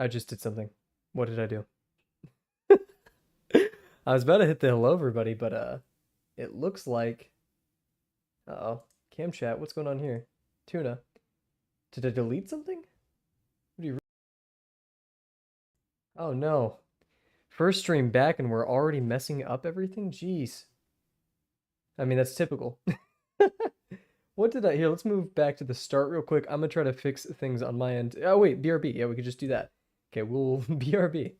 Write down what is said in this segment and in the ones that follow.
I just did something. What did I do? I was about to hit the hello everybody, but it looks like uh-oh. Cam chat, what's going on here? Tuna. Did I delete something? What do you Oh no. First stream back and we're already messing up everything? Jeez. I mean, that's typical. What did I here? Let's move back to the start real quick. I'm gonna try to fix things on my end. Oh wait, BRB. Yeah, we could just do that. Okay, we'll BRB.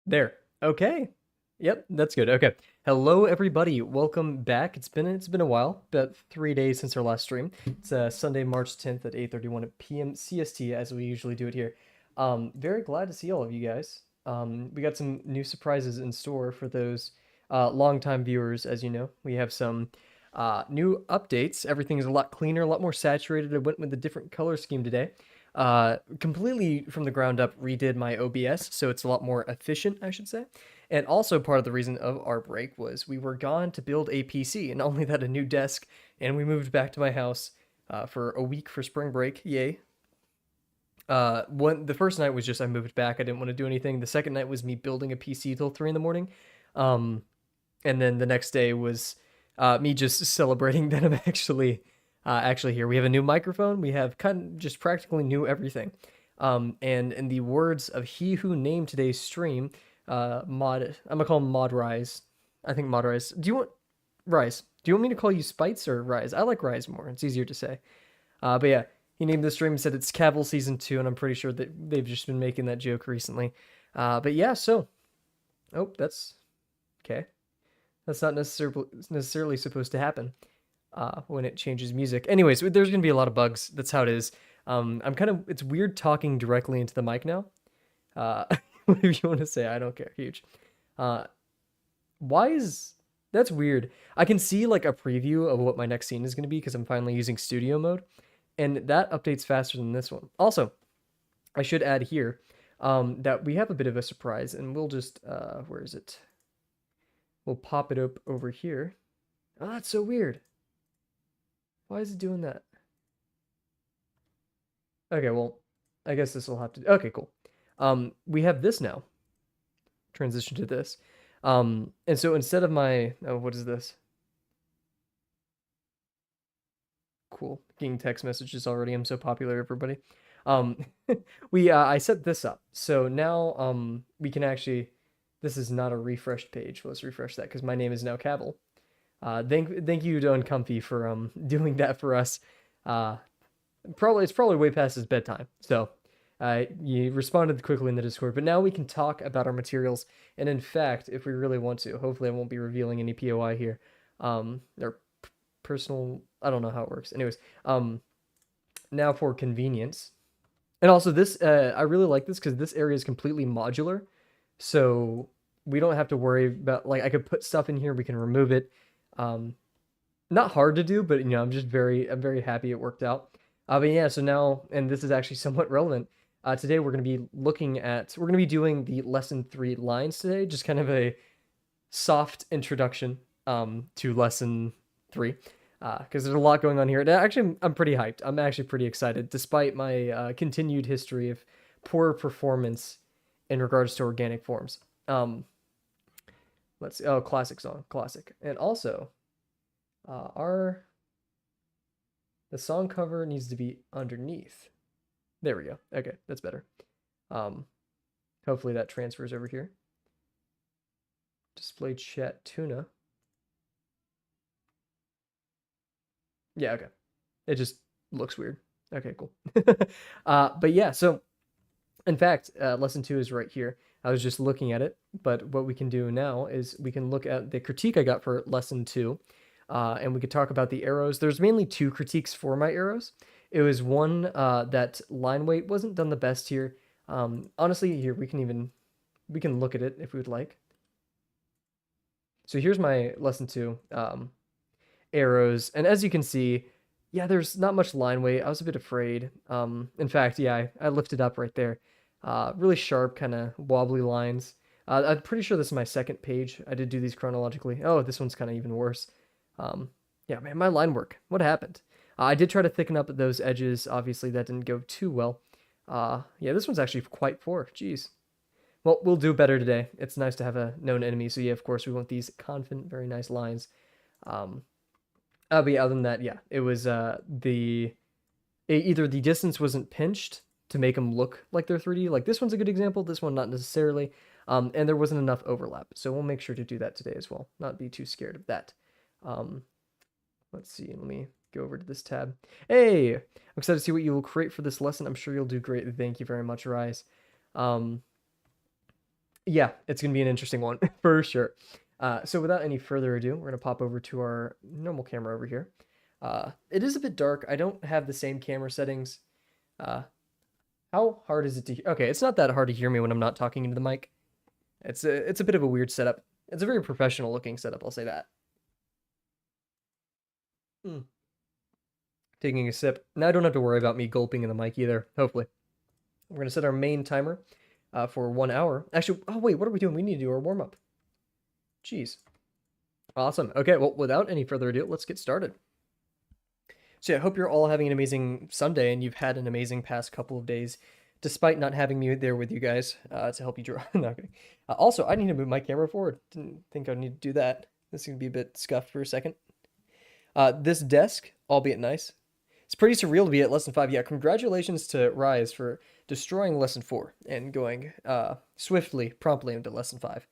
There. Okay. Yep, that's good. Okay. Hello everybody. Welcome back. It's been a while, about 3 days since our last stream. It's Sunday, March 10th at 8:31 p.m. CST as we usually do it here. Very glad to see all of you guys. We got some new surprises in store for those longtime viewers, as you know. We have some new updates. Everything's a lot cleaner, a lot more saturated. I went with a different color scheme today. Completely from the ground up redid my OBS, so it's a lot more efficient, I should say. And also part of the reason of our break was we were gone to build a PC, and not only that, a new desk, and we moved back to my house for a week for spring break. Yay. The first night was just I moved back. I didn't want to do anything. The second night was me building a PC till 3 in the morning. Um, and then the next day was me just celebrating that I'm actually here. We have a new microphone. We have kind of just practically new everything. And in the words of he who named today's stream, I'm gonna call him Mod Rise. I think Mod Rise. Do you want Rise? Do you want me to call you Spites or Rise? I like Rise more. It's easier to say. But yeah, he named the stream and said it's Kavel season 2, and I'm pretty sure that they've just been making that joke recently. But yeah, so that's okay. That's not necessarily supposed to happen when it changes music. Anyways, there's gonna be a lot of bugs. That's how it is. It's weird talking directly into the mic now. Uh, whatever you want to say, I don't care. Huge. Uh, why is that's weird? I can see like a preview of what my next scene is gonna be because I'm finally using studio mode, and that updates faster than this one. Also, I should add here that we have a bit of a surprise, and we'll just where is it? We'll pop it up over here. Oh, that's so weird. Why is it doing that? Okay, well, I guess this will have to. Okay, cool. We have this now. Transition to this. And so instead of my, oh, what is this? Cool. Getting text messages already. I'm so popular, everybody. Um, I set this up. So now, we can actually, this is not a refreshed page. Let's refresh that because my name is now Kavel. Thank you to Uncomfy for doing that for us. Uh, it's probably way past his bedtime. So you responded quickly in the Discord, but now we can talk about our materials. And in fact, if we really want to, hopefully I won't be revealing any POI here, or personal. I don't know how it works. Anyways, now for convenience, and also this, I really like this because this area is completely modular, so we don't have to worry about like I could put stuff in here. We can remove it. Um, Not hard to do, but I'm very happy it worked out. But yeah, so now, and this is actually somewhat relevant. Today we're gonna be doing the lesson 3 lines today, just kind of a soft introduction to lesson 3. Because there's a lot going on here. And actually, I'm pretty hyped. I'm actually pretty excited, despite my continued history of poor performance in regards to organic forms. Let's see. Oh, classic song, classic. And also, our the song cover needs to be underneath. There we go. Okay, that's better. Um, Hopefully that transfers over here. Display chat tuna. Yeah, okay. It just looks weird. Okay, cool. But yeah, so in fact, lesson 2 is right here. I was just looking at it, but what we can do now is we can look at the critique I got for lesson 2, and we could talk about the arrows. There's mainly 2 critiques for my arrows. It was one that line weight wasn't done the best here. Honestly, here we can look at it if we would like. So here's my lesson two, arrows. And as you can see, yeah, there's not much line weight. I was a bit afraid. In fact, yeah, I lifted up right there. Really sharp, kind of wobbly lines. I'm pretty sure this is my second page. I did do these chronologically. Oh, this one's kind of even worse. Um, yeah, man, my line work. What happened? I did try to thicken up those edges. Obviously, that didn't go too well. Yeah, this one's actually quite poor. Jeez. Well, we'll do better today. It's nice to have a known enemy. So yeah, of course, we want these confident, very nice lines. Um, but yeah, other than that, yeah, it was either the distance wasn't pinched to make them look like they're 3D. Like this one's a good example. This one not necessarily. And there wasn't enough overlap. So we'll make sure to do that today as well. Not be too scared of that. Um, let's see. Let me go over to this tab. Hey, I'm excited to see what you will create for this lesson. I'm sure you'll do great. Thank you very much, Rise. Yeah, it's gonna be an interesting one for sure. So without any further ado, we're gonna pop over to our normal camera over here. It is a bit dark. I don't have the same camera settings. How hard is it to hear? Okay, it's not that hard to hear me when I'm not talking into the mic. It's a bit of a weird setup. It's a very professional looking setup, I'll say that. Mm. Taking a sip. Now I don't have to worry about me gulping in the mic either, hopefully. We're gonna set our main timer for 1 hour. Actually, oh wait, what are we doing? We need to do our warm-up. Jeez. Awesome. Okay, well, without any further ado, let's get started. So yeah, I hope you're all having an amazing Sunday and you've had an amazing past couple of days, despite not having me there with you guys to help you draw. No, kidding. Also, I need to move my camera forward. Didn't think I'd need to do that. This is going to be a bit scuffed for a second. This desk, albeit nice, it's pretty surreal to be at lesson 5. Yeah, congratulations to Rise for destroying lesson 4 and going swiftly, promptly into lesson 5.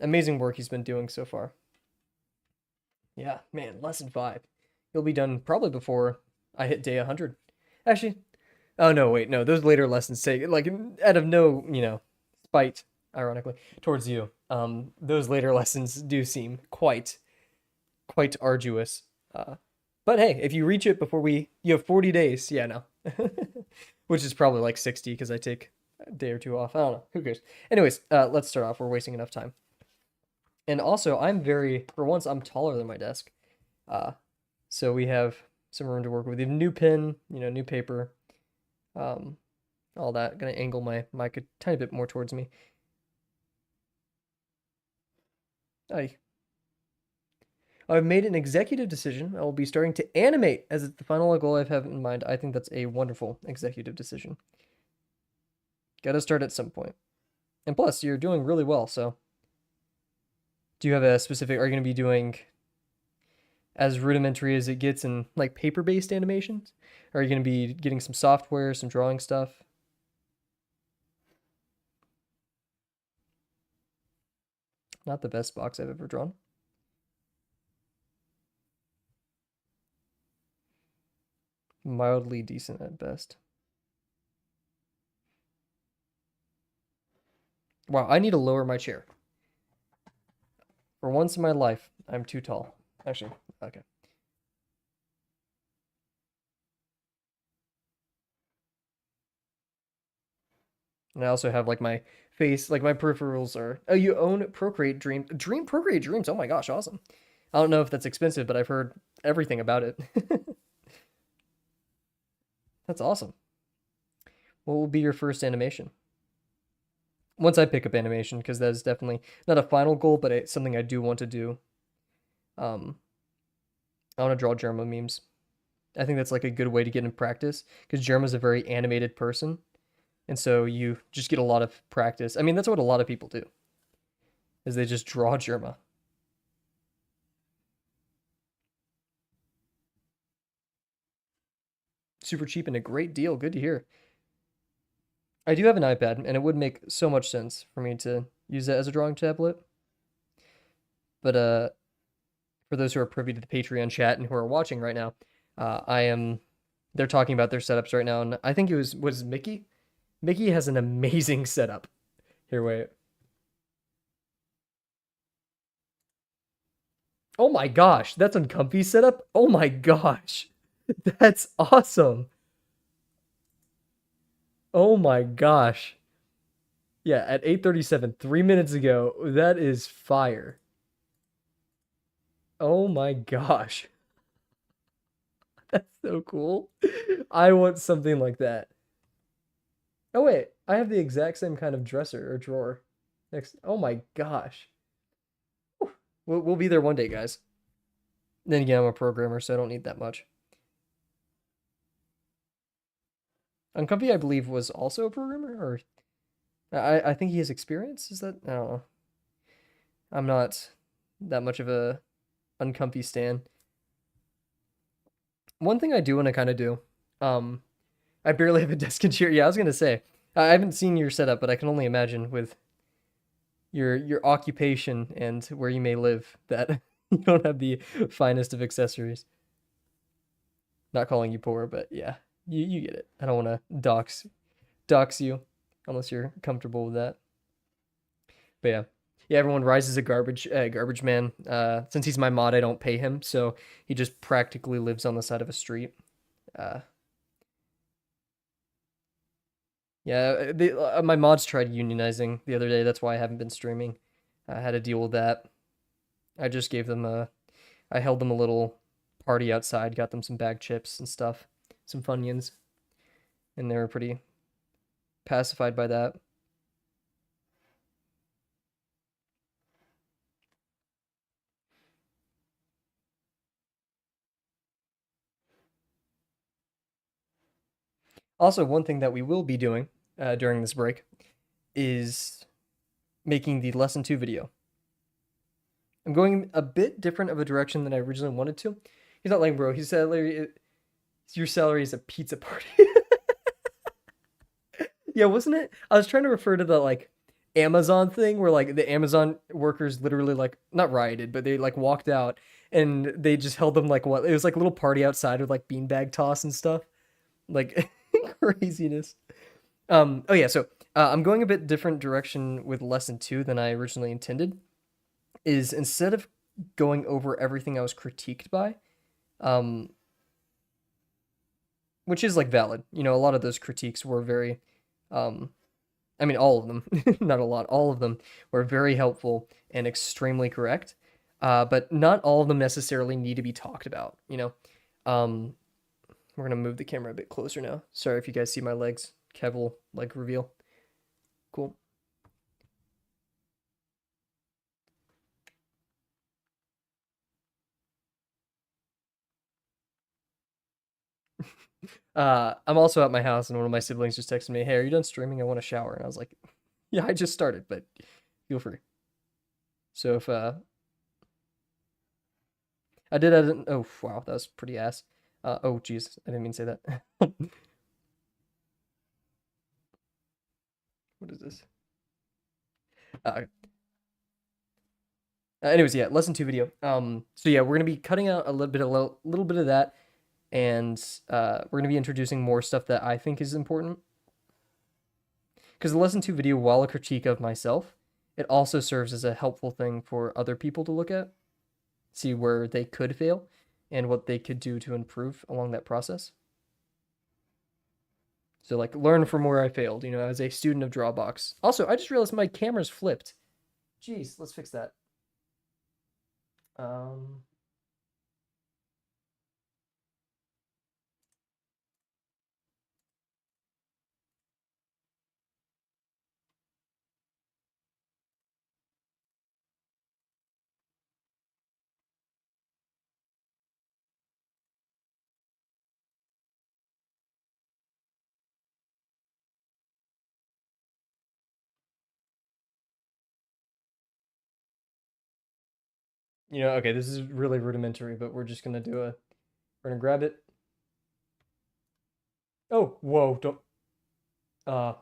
Amazing work he's been doing so far. Yeah, man, lesson 5. He'll be done probably before I hit day 100. Actually, oh no, wait, no, those later lessons say, like, out of no, spite, ironically, towards you. Those later lessons do seem quite arduous. But hey, if you reach it before you have 40 days, yeah, no. Which is probably like 60 because I take a day or two off. I don't know. Who cares? Anyways, let's start off. We're wasting enough time. And also, for once, I'm taller than my desk. So we have some room to work with. A new pen, new paper, all that. Gonna angle my mic a tiny bit more towards me. I've made an executive decision. I will be starting to animate as it's the final goal I have in mind. I think that's a wonderful executive decision. Gotta start at some point. And plus, you're doing really well, so. Do you have a specific, are you going to be doing as rudimentary as it gets in like paper-based animations? Or are you going to be getting some software, some drawing stuff? Not the best box I've ever drawn. Mildly decent at best. Wow, I need to lower my chair. For once in my life, I'm too tall. Actually, okay. And I also have like my face, like my peripherals are. Oh, you own Procreate Procreate Dreams. Oh my gosh, awesome. I don't know if that's expensive, but I've heard everything about it. That's awesome. What will be your first animation? Once I pick up animation, because that is definitely not a final goal, but it's something I do want to do. I want to draw Germa memes. I think that's like a good way to get in practice, because Germa's a very animated person, and so you just get a lot of practice. I mean, that's what a lot of people do, is they just draw Germa. Super cheap and a great deal. Good to hear. I do have an iPad, and it would make so much sense for me to use that as a drawing tablet. But for those who are privy to the Patreon chat and who are watching right now, they're talking about their setups right now, and I think was Mickey? Mickey has an amazing setup. Here, wait. Oh my gosh, that's uncomfy setup? Oh my gosh. That's awesome. Oh my gosh. Yeah, at 8:37, 3 minutes ago, that is fire. Oh my gosh. That's so cool. I want something like that. Oh wait, I have the exact same kind of dresser or drawer. Next. Oh my gosh. We'll be there one day, guys. Then again, I'm a programmer, so I don't need that much. Uncomfy, I believe, was also a programmer, or I think he has experience. Is that? I don't know. I'm not that much of a uncomfy stan. One thing I do want to kind of do, um, I barely have a desk and chair. Yeah, I was gonna say I haven't seen your setup, but I can only imagine with your occupation and where you may live that you don't have the finest of accessories. Not calling you poor, but yeah, you get it. I don't want to dox you unless you're comfortable with that. But yeah. Yeah, everyone rises a garbage man. Since he's my mod, I don't pay him, so he just practically lives on the side of a street. Uh, yeah, my mods tried unionizing the other day. That's why I haven't been streaming. I had to deal with that. I just gave them I held them a little party outside, got them some bag chips and stuff, some Funyuns, and they were pretty pacified by that. Also, one thing that we will be doing during this break is making the lesson two video. I'm going a bit different of a direction than I originally wanted to. He's not like, bro. He said, Larry, your salary is a pizza party. Yeah, wasn't it? I was trying to refer to the like Amazon thing where like the Amazon workers literally like not rioted, but they like walked out and they just held them like what? It was like a little party outside with like beanbag toss and stuff. Like craziness. Oh yeah, so I'm going a bit different direction with lesson two than I originally intended. Is instead of going over everything I was critiqued by, um, which is like valid. You know, a lot of those critiques were very, um, I mean, all of them, not a lot, all of them were very helpful and extremely correct. But not all of them necessarily need to be talked about. You know, um, we're gonna move the camera a bit closer now. Sorry if you guys see my legs. Kavel leg reveal. Cool. I'm also at my house, and one of my siblings just texted me, "Hey, are you done streaming? I want a shower." And I was like, "Yeah, I just started, but feel free." So if I did, oh wow, that was pretty ass. Oh jeez, I didn't mean to say that. What is this? Uh, Anyways, yeah, lesson two video. So yeah, we're gonna be cutting out a little bit of that, and we're gonna be introducing more stuff that I think is important. Because the lesson two video, while a critique of myself, it also serves as a helpful thing for other people to look at, see where they could fail, and what they could do to improve along that process. So like learn from where I failed, you know, as a student of Drawbox. Also, I just realized my camera's flipped. Jeez, let's fix that. Um, you know, okay, this is really rudimentary, but we're just gonna we're gonna grab it. Oh, whoa, don't, uh,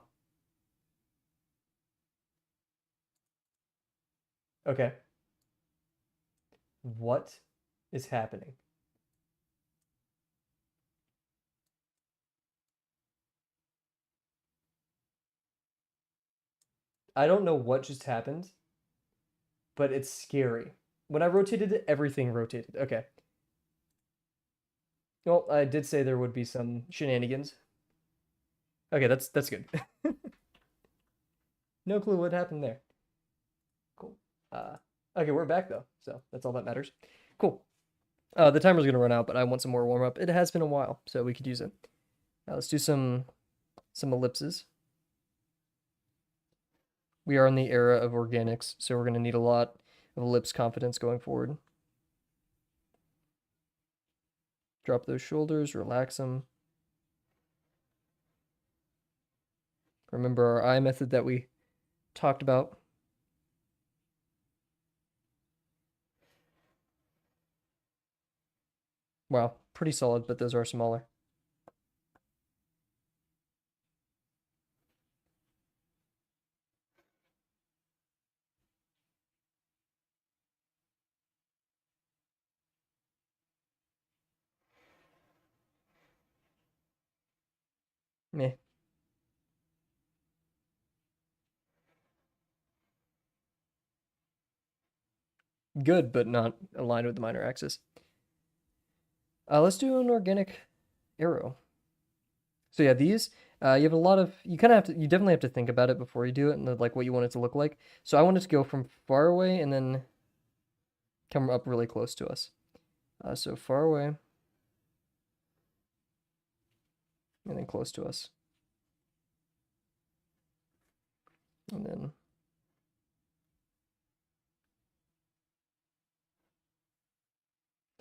okay. What is happening? I don't know what just happened, but it's scary. When I rotated it, everything rotated. Okay. Well, I did say there would be some shenanigans. Okay, that's good. No clue what happened there. Cool. Okay, we're back though, so that's all that matters. Cool. The timer's gonna run out, but I want some more warm up. It has been a while, so we could use it. Let's do some ellipses. We are in the era of organics, so we're gonna need a lot of ellipse confidence going forward. Drop those shoulders, relax them. Remember our eye method that we talked about. Wow, pretty solid, but those are smaller. Meh. Good, but not aligned with the minor axis. Let's do an organic arrow. So yeah, these you have a lot of you kind of have to you definitely have to think about it before you do it and like what you want it to look like. So I want it to go from far away and then come up really close to us. So far away and then close to us, and then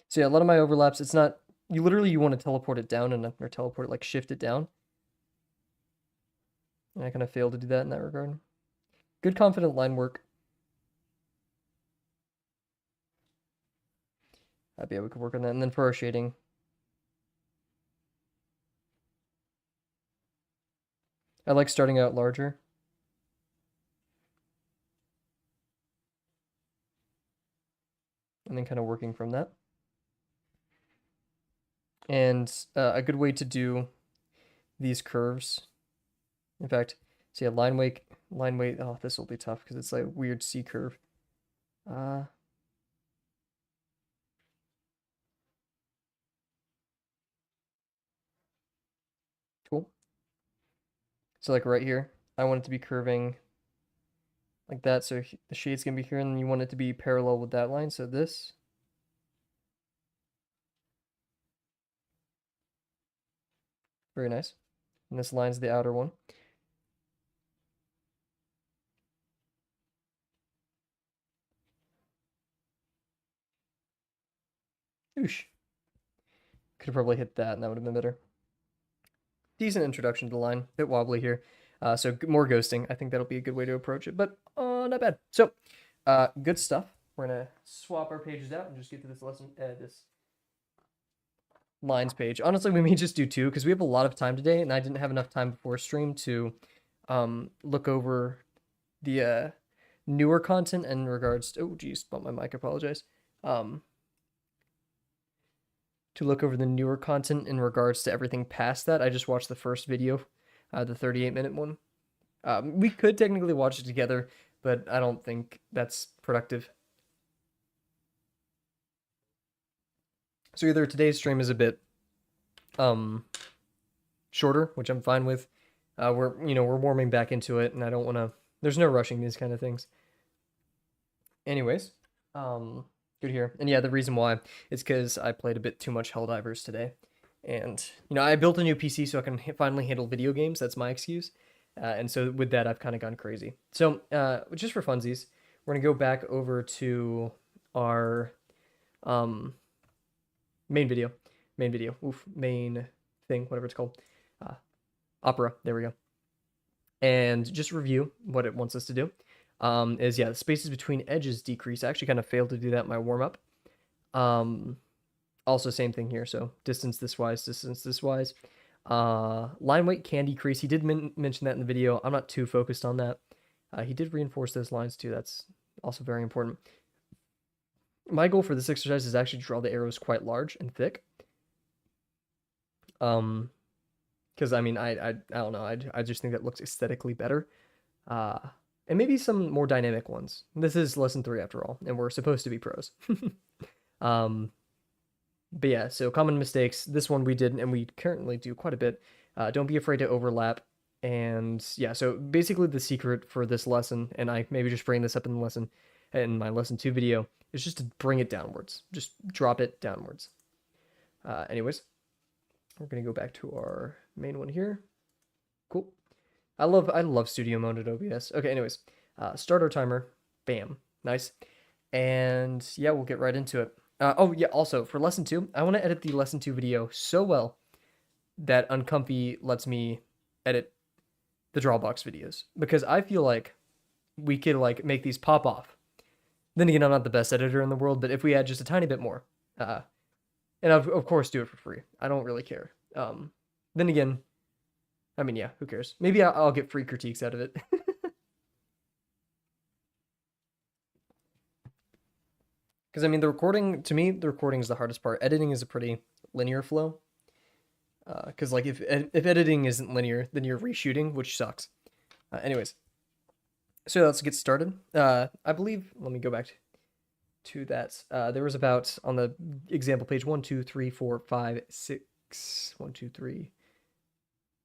so yeah, a lot of my overlaps. It's not you want to teleport it down and or teleport it like shift it down, and I kind of failed to do that in that regard. Good confident line work. But yeah, we could work on that, and then for our shading. I like starting out larger and then kind of working from that. And a good way to do these curves, in fact, see a line weight. Oh, this will be tough because it's like a weird C curve. Uh, cool. So like right here, I want it to be curving like that. So the shade's gonna be here, and then you want it to be parallel with that line. So this. Very nice. And this line's the outer one. Oosh. Could have probably hit that, and that would have been better. Decent introduction to the line. Bit wobbly here. So more ghosting. I think that'll be a good way to approach it, but not bad. So, good stuff. We're gonna swap our pages out and just get to this lesson, this lines page. Honestly, we may just do two because we have a lot of time today, and I didn't have enough time before stream to look over the newer content in regards to, oh geez, bumped my mic, apologize. To look over the newer content in regards to everything past that. I just watched the first video, the 38-minute one. We could technically watch it together, but I don't think that's productive. So either today's stream is a bit shorter, which I'm fine with. We're warming back into it, and I don't want to. There's no rushing these kind of things. Anyways, good here. And yeah, the reason why is because I played a bit too much Helldivers today, and I built a new PC so I can finally handle video games. That's my excuse. And so with that, I've kind of gone crazy. So just for funsies, we're gonna go back over to our main video, main thing, whatever it's called, opera. There we go. And just review what it wants us to do. Is yeah, the spaces between edges decrease. I actually kind of failed to do that in my warm up. Also same thing here. So distance this wise, distance this wise. Line weight can decrease. He did mention that in the video. I'm not too focused on that. He did reinforce those lines too. That's also very important. My goal for this exercise is actually to draw the arrows quite large and thick. Because I mean, I don't know. I just think that looks aesthetically better. And maybe some more dynamic ones. This is lesson 3 after all, and we're supposed to be pros. But yeah, so common mistakes. This one we did, and we currently do quite a bit. Don't be afraid to overlap. And yeah, so basically the secret for this lesson, and I maybe just bring this up in the lesson, in my lesson 2 video is just to bring it downwards. Just drop it downwards. Anyways, we're going to go back to our main one here. Cool. I love studio mode at OBS. Okay, anyways, start our timer. Bam. Nice. And yeah, we'll get right into it. Oh yeah, also for lesson 2, I want to edit the lesson 2 video so well that Uncomfy lets me edit the Drawbox videos, because I feel like we could like make these pop off. Then again, I'm not the best editor in the world, but if we add just a tiny bit more, and of course do it for free. I don't really care. Then again, I mean, yeah, who cares? Maybe I'll get free critiques out of it. Because I mean, to me, the recording is the hardest part. Editing is a pretty linear flow. Because like if editing isn't linear, then you're reshooting, which sucks. Anyways, so let's get started. I believe, let me go back to that. There was about, on the example page, 1, 2, 3, 4, 5, 6. 1, 2, 3.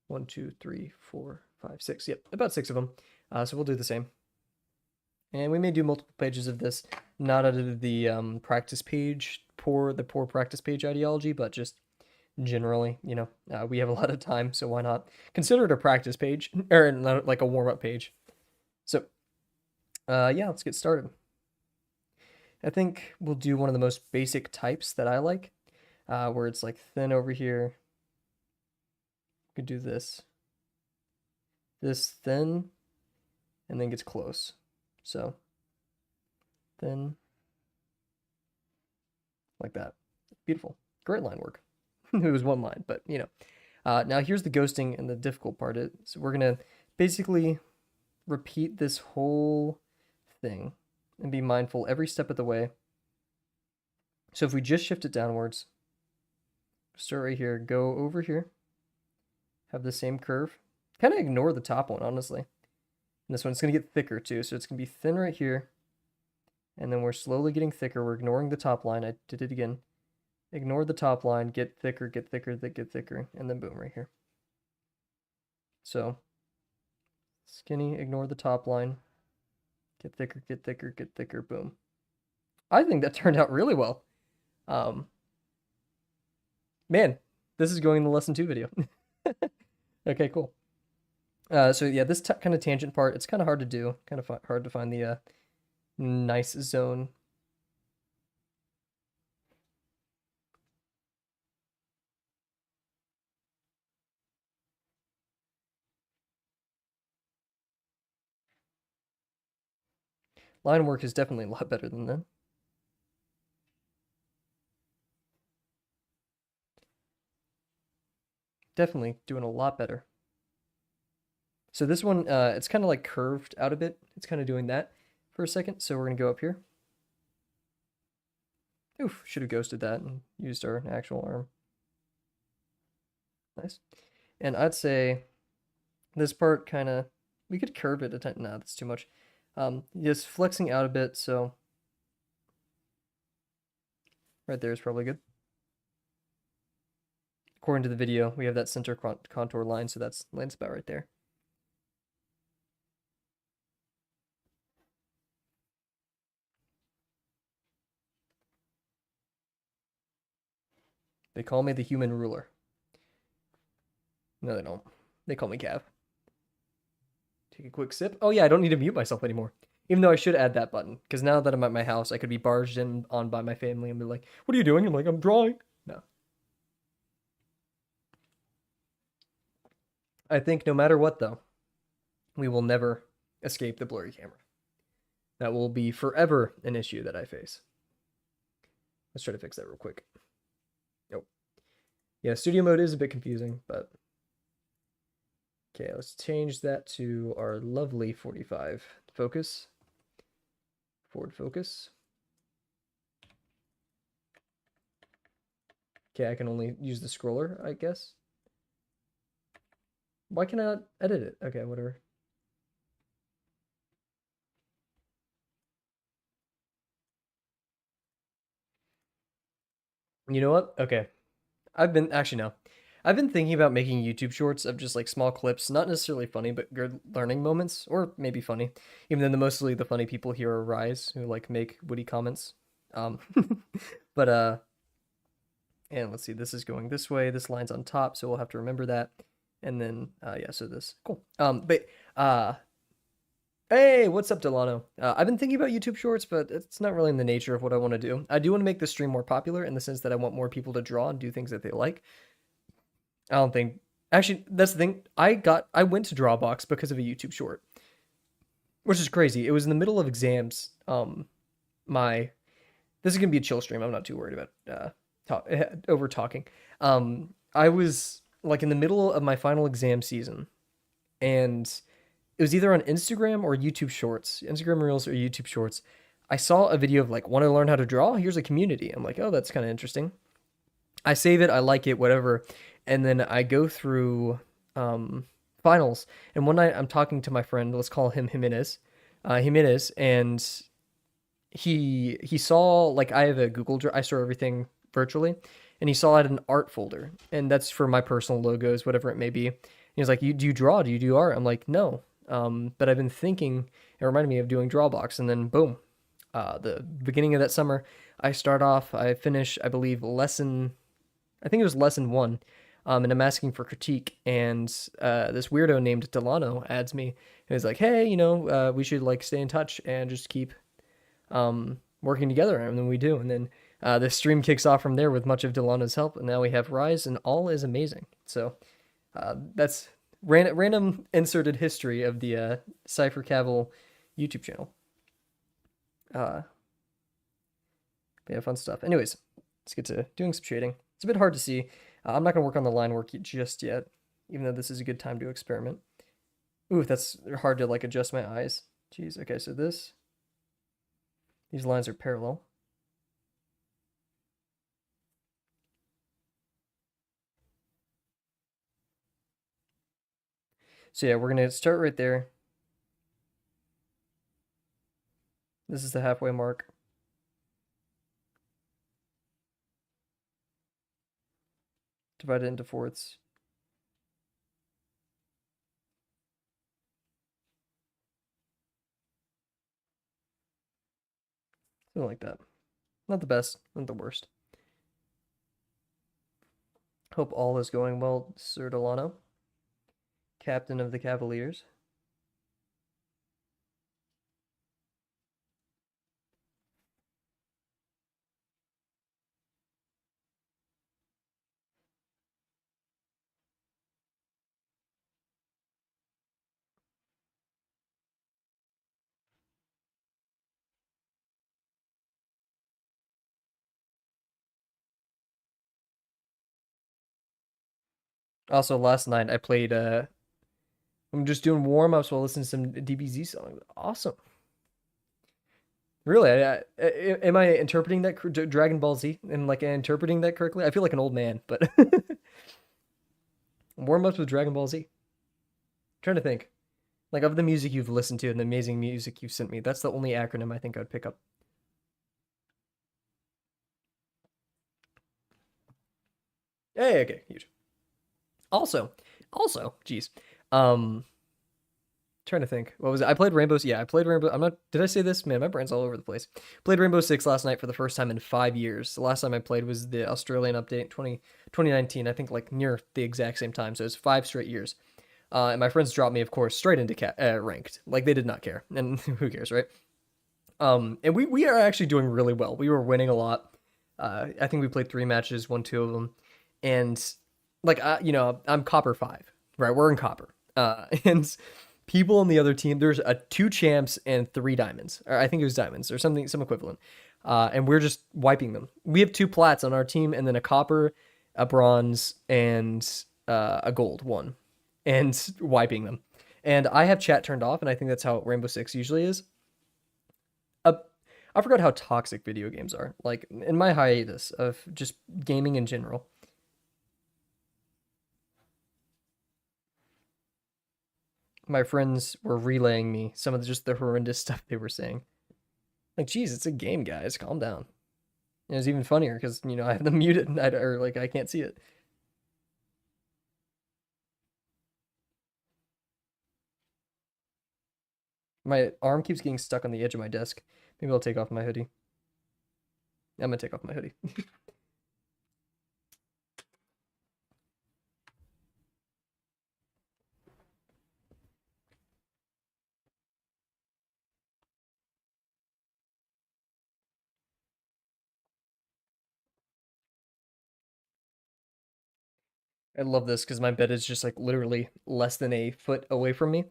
1, 2, 3, 4, 5, 6. Yep, about 6 of them. So we'll do the same. And we may do multiple pages of this, not out of the practice page, poor practice page ideology, but just generally, you know, we have a lot of time, so why not consider it a practice page, or like a warm-up page. So, yeah, let's get started. I think we'll do one of the most basic types that I like, where it's like thin over here. We could do this thin, and then gets close. So, thin, like that. Beautiful. Great line work. It was one line, but you know. Now here's the ghosting and the difficult part. So we're gonna basically repeat this whole thing and be mindful every step of the way. So if we just shift it downwards, start right here, go over here, have the same curve. Kind of ignore the top one, honestly. And this one's gonna get thicker too, so it's gonna be thin right here. And then we're slowly getting thicker. We're ignoring the top line. I did it again. Ignore the top line, get thicker, get thicker, get thicker, and then boom, right here. So, skinny, ignore the top line, get thicker, get thicker, get thicker, boom. I think that turned out really well. Man, this is going in the lesson 2 video. Okay, cool. So yeah, this kind of tangent part, it's kind of hard to do, kind of hard to find the nice zone. Line work is definitely a lot better than that. Definitely doing a lot better. So this one, it's kind of like curved out a bit. It's kind of doing that for a second. So we're going to go up here. Oof, should have ghosted that and used our actual arm. Nice. And I'd say this part kind of, we could curve it a tiny, nah, that's too much. Just flexing out a bit, so right there is probably good. According to the video, we have that center contour line, so that's lands about right there. They call me the human ruler. No, they don't. They call me Cav. Take a quick sip. Oh yeah, I don't need to mute myself anymore. Even though I should add that button, because now that I'm at my house, I could be barged in on by my family and be like, "What are you doing?" I'm like, "I'm drawing." No. I think no matter what, though, we will never escape the blurry camera. That will be forever an issue that I face. Let's try to fix that real quick. Nope. Yeah, studio mode is a bit confusing, but okay, let's change that to our lovely 45 focus. Forward focus. Okay, I can only use the scroller, I guess. Why can I not edit it? Okay, whatever. You know what? Okay. Actually, no. I've been thinking about making YouTube shorts of just like small clips, not necessarily funny, but good learning moments, or maybe funny. Even though mostly the funny people here are Rise, who like make witty comments. Um, but and let's see, this is going this way. This line's on top, so we'll have to remember that. And then yeah, so this cool. But hey, what's up, Delano? I've been thinking about YouTube Shorts, but it's not really in the nature of what I want to do. I do want to make the stream more popular in the sense that I want more people to draw and do things that they like. I don't think actually that's the thing. I went to Drawbox because of a YouTube short, which is crazy. It was in the middle of exams. My this is gonna be a chill stream. I'm not too worried about over talking. I was like in the middle of my final exam season, and it was either on Instagram or YouTube Shorts, Instagram Reels or YouTube Shorts. I saw a video of like, want to learn how to draw? Here's a community. I'm like, oh, that's kind of interesting. I save it, I like it, whatever, and then I go through finals. And one night I'm talking to my friend, let's call him Jimenez, and he saw like I have a Google Drive, I store everything virtually, and he saw I had an art folder, and that's for my personal logos, whatever it may be. And he was like, "You do you draw? Do you do art?" I'm like, "No." But I've been thinking. It reminded me of doing Drawbox, and then boom, the beginning of that summer, I finish, I believe, I think it was lesson one, and I'm asking for critique, and this weirdo named Delano adds me, and he's like, "Hey, we should like stay in touch and just keep working together," and then we do, and then the stream kicks off from there with much of Delano's help, and now we have Rise, and all is amazing. So that's random inserted history of the Cypher Kavel YouTube channel. Yeah, fun stuff. Anyways, let's get to doing some shading. It's a bit hard to see. I'm not going to work on the line work just yet, even though this is a good time to experiment. Ooh, that's hard to like adjust my eyes. Jeez, okay, so these lines are parallel. So yeah, we're going to start right there. This is the halfway mark. Divide it into fourths. Something like that. Not the best, not the worst. Hope all is going well, Sir Delano, captain of the Cavaliers. Also, last night I played. I'm just doing warm ups while listening to some DBZ songs. Awesome. Really, am I interpreting that Dragon Ball Z? Am like interpreting that correctly? I feel like an old man, but warm ups with Dragon Ball Z. Trying to think, like of the music you've listened to and the amazing music you've sent me. That's the only acronym I think I'd pick up. Hey, okay, huge. Also, geez, um, trying to think. What was it? I played Rainbow. Yeah, I played Rainbow. I'm not. Did I say this? Man, my brain's all over the place. Played Rainbow Six last night for the first time in 5 years. The last time I played was the Australian update 2019. I think like near the exact same time. So it's 5 straight years. And my friends dropped me, of course, straight into ranked. Like they did not care, and who cares, right? And we are actually doing really well. We were winning a lot. I think we played 3 matches, won 2 of them, and like I'm copper 5, right? We're in copper, and people on the other team, there's 2 champs and 3 diamonds, or I think it was diamonds or something, some equivalent, and we're just wiping them. We have 2 plats on our team, and then a copper, a bronze, and a gold one, and wiping them. And I have chat turned off, and I think that's how Rainbow Six usually is. Uh, I forgot how toxic video games are. Like in my hiatus of just gaming in general, my friends were relaying me some of just the horrendous stuff they were saying. Like, geez, it's a game, guys. Calm down. And it was even funnier because I have them muted and or like I can't see it. My arm keeps getting stuck on the edge of my desk. Maybe I'll take off my hoodie. I'm gonna take off my hoodie. I love this because my bed is just like literally less than a foot away from me.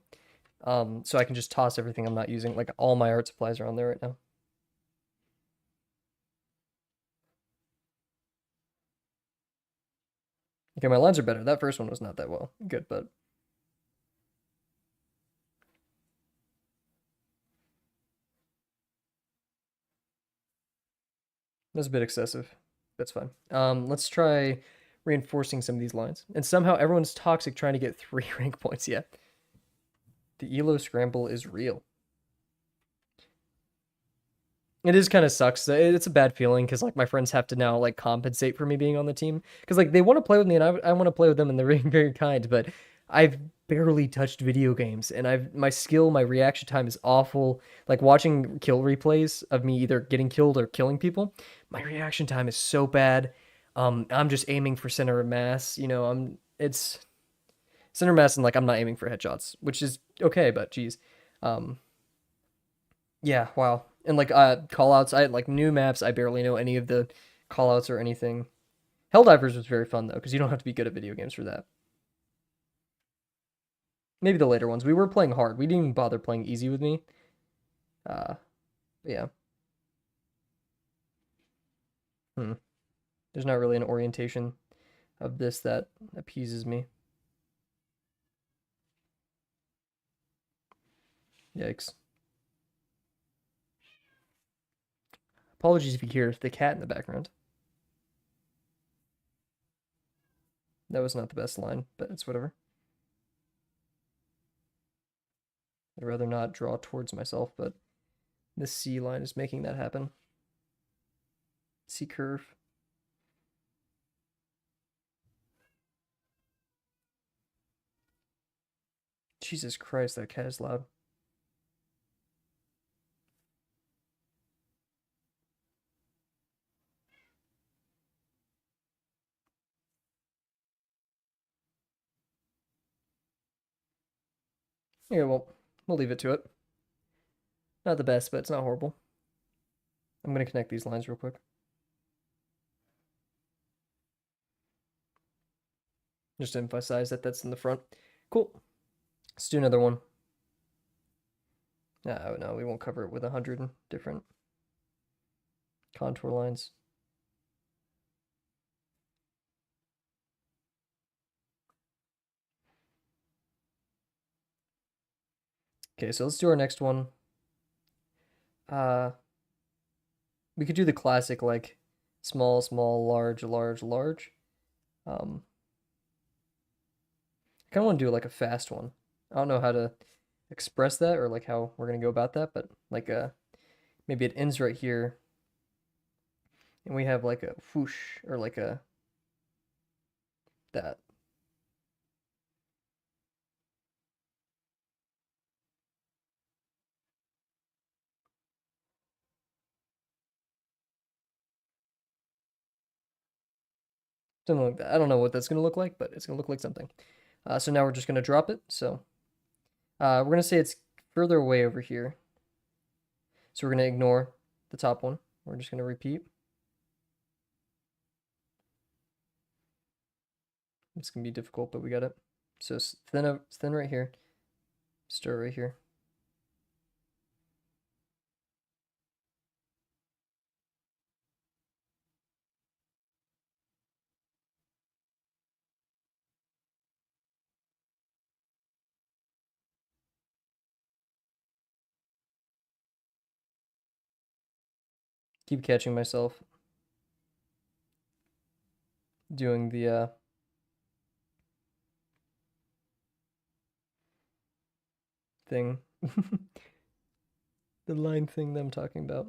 So I can just toss everything I'm not using. Like all my art supplies are on there right now. Okay, my lines are better. That first one was not that well. Good, but that's a bit excessive. That's fine. Let's try reinforcing some of these lines. And somehow everyone's toxic trying to get 3 rank points. Yeah. The Elo scramble is real. It is kind of sucks. It's a bad feeling because like my friends have to now like compensate for me being on the team because like they want to play with me and I want to play with them and they're very, very kind, but I've barely touched video games and my reaction time is awful. Like watching kill replays of me either getting killed or killing people, my reaction time is so bad. I'm just aiming for center of mass. It's center mass and like I'm not aiming for headshots, which is okay, but geez. Um, yeah, wow. And like call outs, I like new maps, I barely know any of the call outs or anything. Helldivers was very fun though, because you don't have to be good at video games for that. Maybe the later ones. We were playing hard. We didn't even bother playing easy with me. But yeah. Hmm. There's not really an orientation of this that appeases me. Yikes. Apologies if you hear the cat in the background. That was not the best line, but it's whatever. I'd rather not draw towards myself, but this C line is making that happen. C curve. Jesus Christ, that cat is loud. Yeah, well, we'll leave it to it. Not the best, but it's not horrible. I'm going to connect these lines real quick. Just to emphasize that that's in the front. Cool. Let's do another one. No, we won't cover it with 100 different contour lines. Okay, so let's do our next one. We could do the classic, like, small, small, large, large, large. I kind of want to do, like, a fast one. I don't know how to express that or, like, how we're going to go about that, but, like, maybe it ends right here. And we have, like, a whoosh or, like, a that. Something like that. I don't know what that's going to look like, but it's going to look like something. So now we're just going to drop it. So we're going to say it's further away over here. So we're going to ignore the top one. We're just going to repeat. It's going to be difficult, but we got it. So it's thin right here. Stir right here. Keep catching myself doing the thing. The line thing that I'm talking about.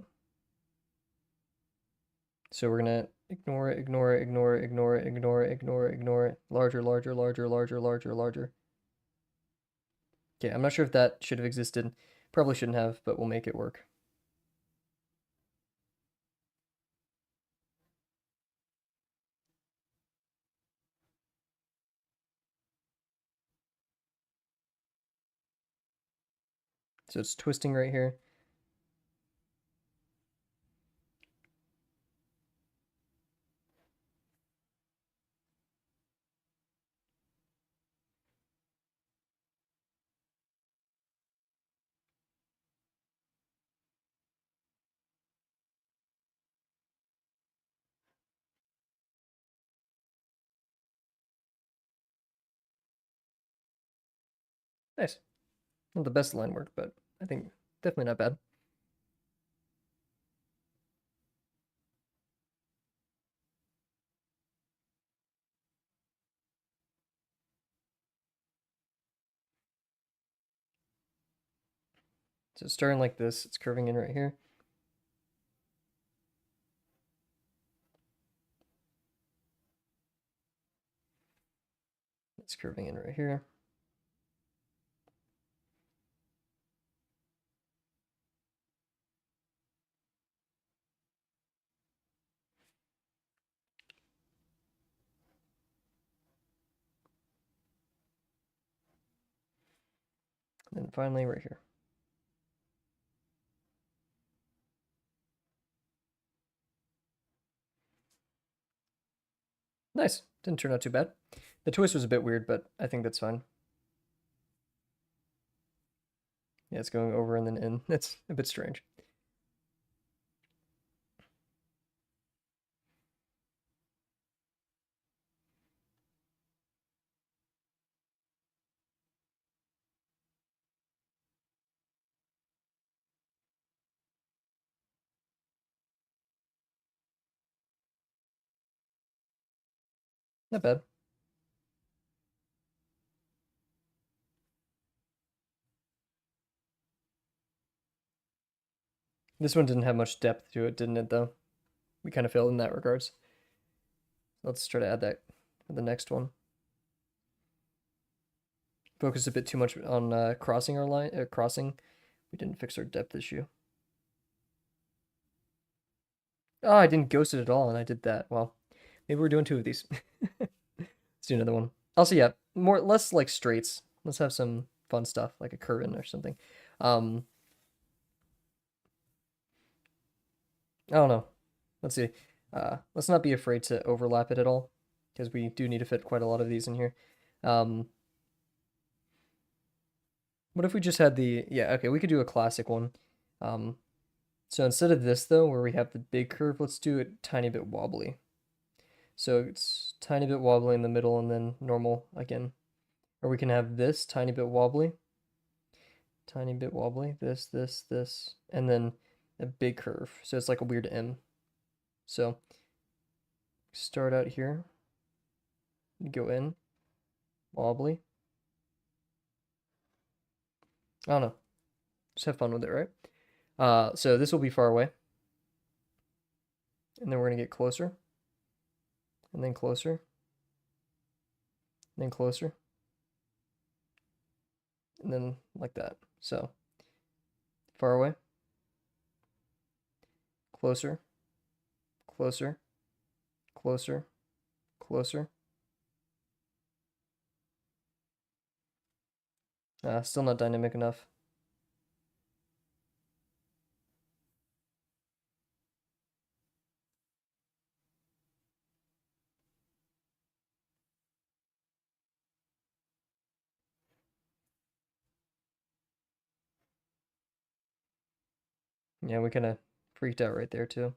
So we're gonna ignore it, ignore it, ignore it, ignore it, ignore it, ignore it, ignore it. Larger, larger, larger, larger, larger, larger. Okay, I'm not sure if that should have existed. Probably shouldn't have, but we'll make it work. So it's twisting right here. Nice. Not the best line work, but I think definitely not bad. So starting like this, it's curving in right here. It's curving in right here. And then finally right here. Nice. Didn't turn out too bad. The twist was a bit weird, but I think that's fine. Yeah, it's going over and then in. That's a bit strange. Not bad. This one didn't have much depth to it, didn't it, though? We kind of failed in that regards. Let's try to add that for the next one. Focus a bit too much on crossing our line. Crossing. We didn't fix our depth issue. Oh, I didn't ghost it at all, and I did that. Well, maybe we're doing two of these. Let's do another one. Also, yeah, less like straights. Let's have some fun stuff, like a curve-in or something. I don't know. Let's see. Let's not be afraid to overlap it at all, because we do need to fit quite a lot of these in here. What if we just had yeah, okay, we could do a classic one. Um, so instead of this though, where we have the big curve, let's do it tiny bit wobbly. So it's tiny bit wobbly in the middle and then normal again. Or we can have this tiny bit wobbly, this, and then a big curve. So it's like a weird M. So start out here, go in, wobbly. I don't know. Just have fun with it, right? So this will be far away. And then we're gonna get closer. And then closer. And then closer. And then like that. So far away. Closer. Closer. Closer. Closer. Still not dynamic enough. Yeah, we kind of freaked out right there too.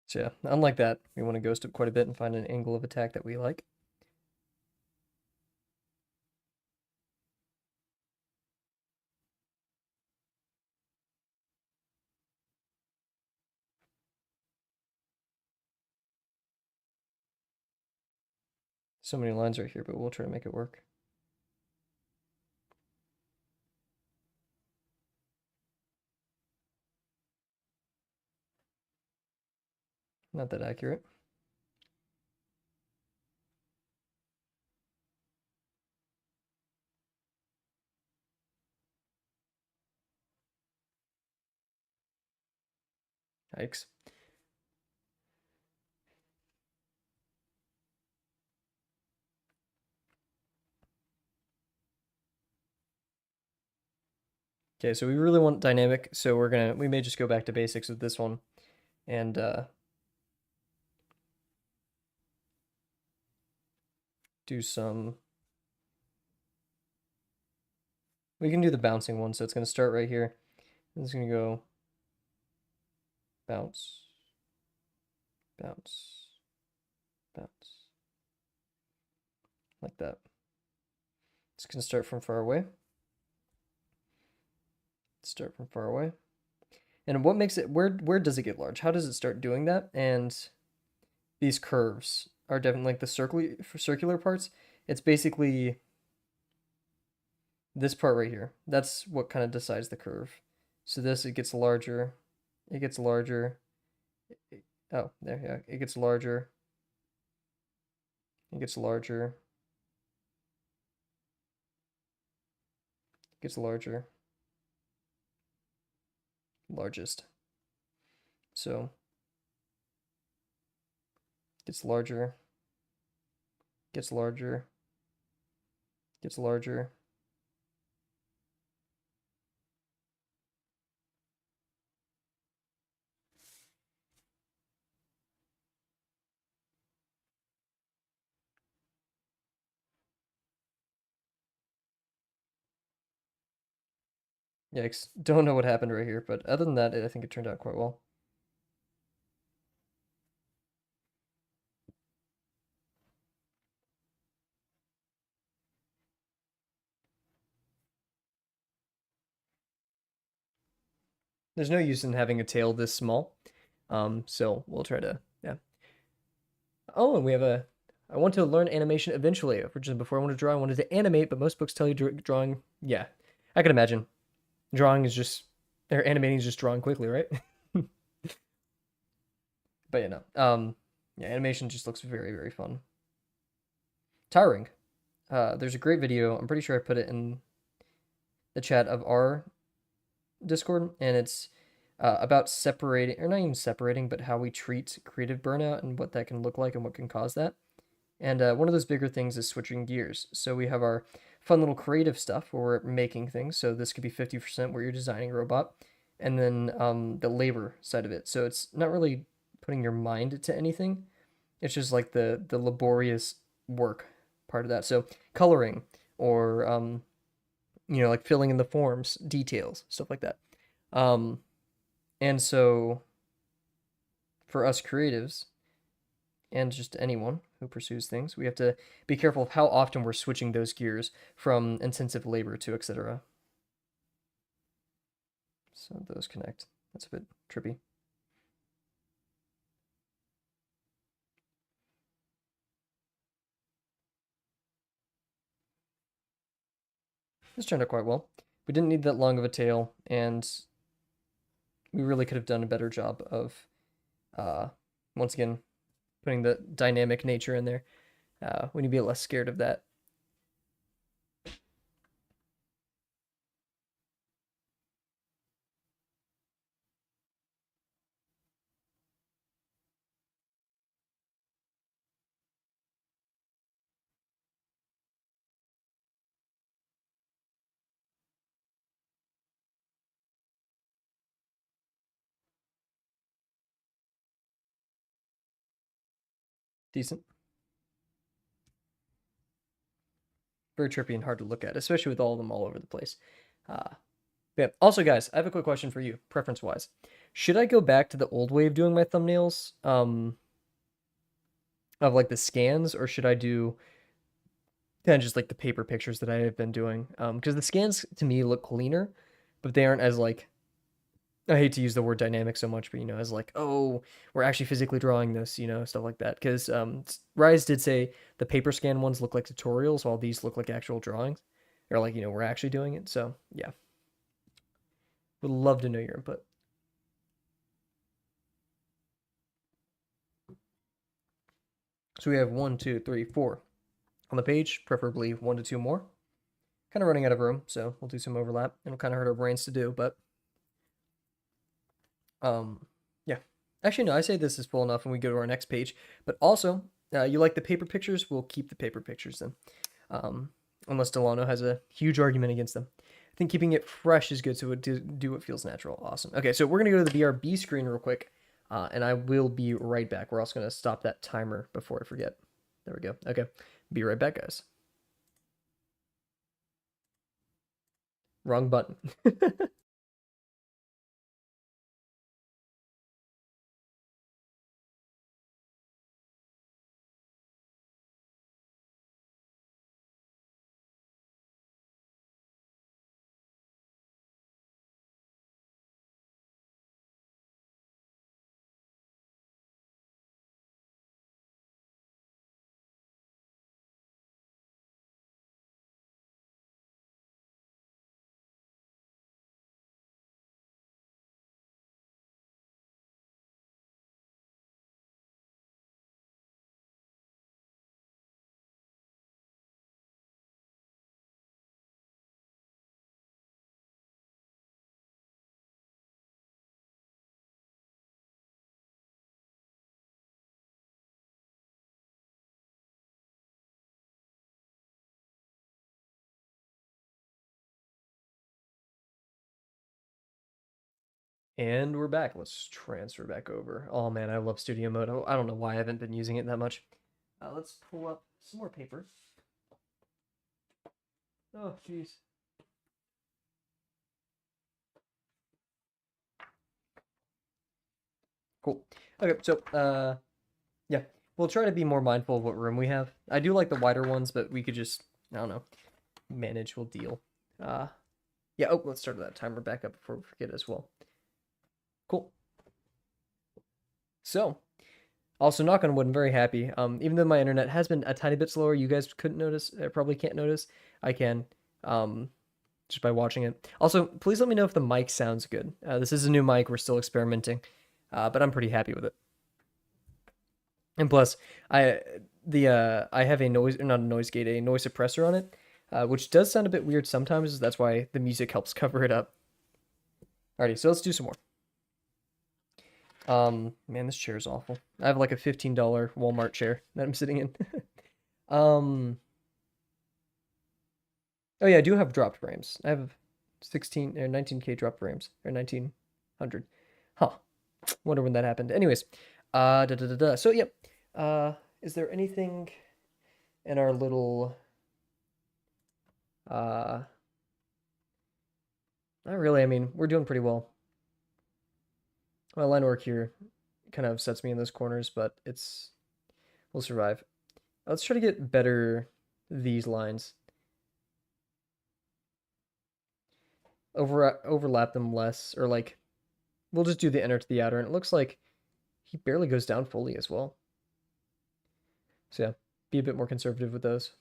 So yeah, unlike that, we want to ghost up quite a bit and find an angle of attack that we like. So many lines right here, but we'll try to make it work. Not that accurate. Yikes. Okay, so we really want dynamic, so we may just go back to basics with this one and do some. We can do the bouncing one, so it's gonna start right here. It's gonna go bounce, bounce, bounce, like that. It's gonna start from far away. Start from far away. And what makes it, where does it get large? How does it start doing that? And these curves are definitely like the circular parts. It's basically this part right here. That's what kind of decides the curve. So this, it gets larger. It gets larger. Oh, there, yeah. It gets larger. It gets larger. It gets larger. Largest. So gets larger. Gets larger. Gets larger. Yikes. Don't know what happened right here, but other than that, I think it turned out quite well. There's no use in having a tail this small. So we'll try to, yeah. Oh, and we have I want to learn animation eventually. Originally, before I wanted to draw, I wanted to animate, but most books tell you drawing, yeah. I can imagine. Drawing is just, or animating is just drawing quickly, right? But yeah, no. Yeah, animation just looks very, very fun. Tiring. There's a great video. I'm pretty sure I put it in the chat of our Discord, and it's about separating, or not even separating, but how we treat creative burnout and what that can look like and what can cause that. And one of those bigger things is switching gears. So we have our fun little creative stuff where we're making things. So this could be 50% where you're designing a robot, and then the labor side of it. So it's not really putting your mind to anything. It's just like the laborious work part of that. So coloring or like filling in the forms, details, stuff like that. Um, and so for us creatives, and just anyone who pursues things, we have to be careful of how often we're switching those gears from intensive labor to etc. So those connect. That's a bit trippy. This turned out quite well. We didn't need that long of a tail, and we really could have done a better job of, once again, putting the dynamic nature in there. We need to be less scared of that. Decent. Very trippy and hard to look at, especially with all of them all over the place. Yeah. Also, guys, I have a quick question for you, preference-wise. Should I go back to the old way of doing my thumbnails, of like the scans, or should I do kind of just like the paper pictures that I have been doing? Because the scans to me look cleaner, but they aren't as like, I hate to use the word dynamic so much, but as like, oh, we're actually physically drawing this, stuff like that. Because Rise did say the paper scan ones look like tutorials, while these look like actual drawings, or like we're actually doing it. So yeah, would love to know your input. So we have 1, 2, 3, 4 on the page, preferably 1 to 2 more. Kind of running out of room, so we'll do some overlap. It'll kind of hurt our brains to do, but yeah. Actually, no, I say this is full enough when we go to our next page. But also, you like the paper pictures? We'll keep the paper pictures then. Unless Delano has a huge argument against them. I think keeping it fresh is good, so it do what feels natural. Awesome. Okay, so we're going to go to the BRB screen real quick, and I will be right back. We're also going to stop that timer before I forget. There we go. Okay, be right back, guys. Wrong button. And we're back. Let's transfer back over. Oh man, I love Studio Mode. I don't know why I haven't been using it that much. Let's pull up some more paper. Oh, jeez. Cool. Okay, so yeah, we'll try to be more mindful of what room we have. I do like the wider ones, but we could just, I don't know, manage. We'll deal. Uh, yeah. Oh, let's start that timer back up before we forget as well. Cool. So, also knock on wood, I'm very happy. Even though my internet has been a tiny bit slower, you guys couldn't notice, probably can't notice. I can. Just by watching it. Also, please let me know if the mic sounds good. This is a new mic. We're still experimenting, but I'm pretty happy with it. And plus, I have a noise, not a noise gate, a noise suppressor on it, which does sound a bit weird sometimes. That's why the music helps cover it up. Alrighty, so let's do some more. Man, this chair is awful. I have like a $15 Walmart chair that I'm sitting in. um, oh yeah, I do have dropped frames. I have 16 or 19K dropped frames or 1900. Huh. Wonder when that happened. Anyways, So yep. Is there anything in our little uh not really. I mean, we're doing pretty well. My line work here kind of sets me in those corners, but we'll survive. Let's try to get better these lines. Overlap them less, or like we'll just do the inner to the outer, and it looks like he barely goes down fully as well. So yeah, be a bit more conservative with those.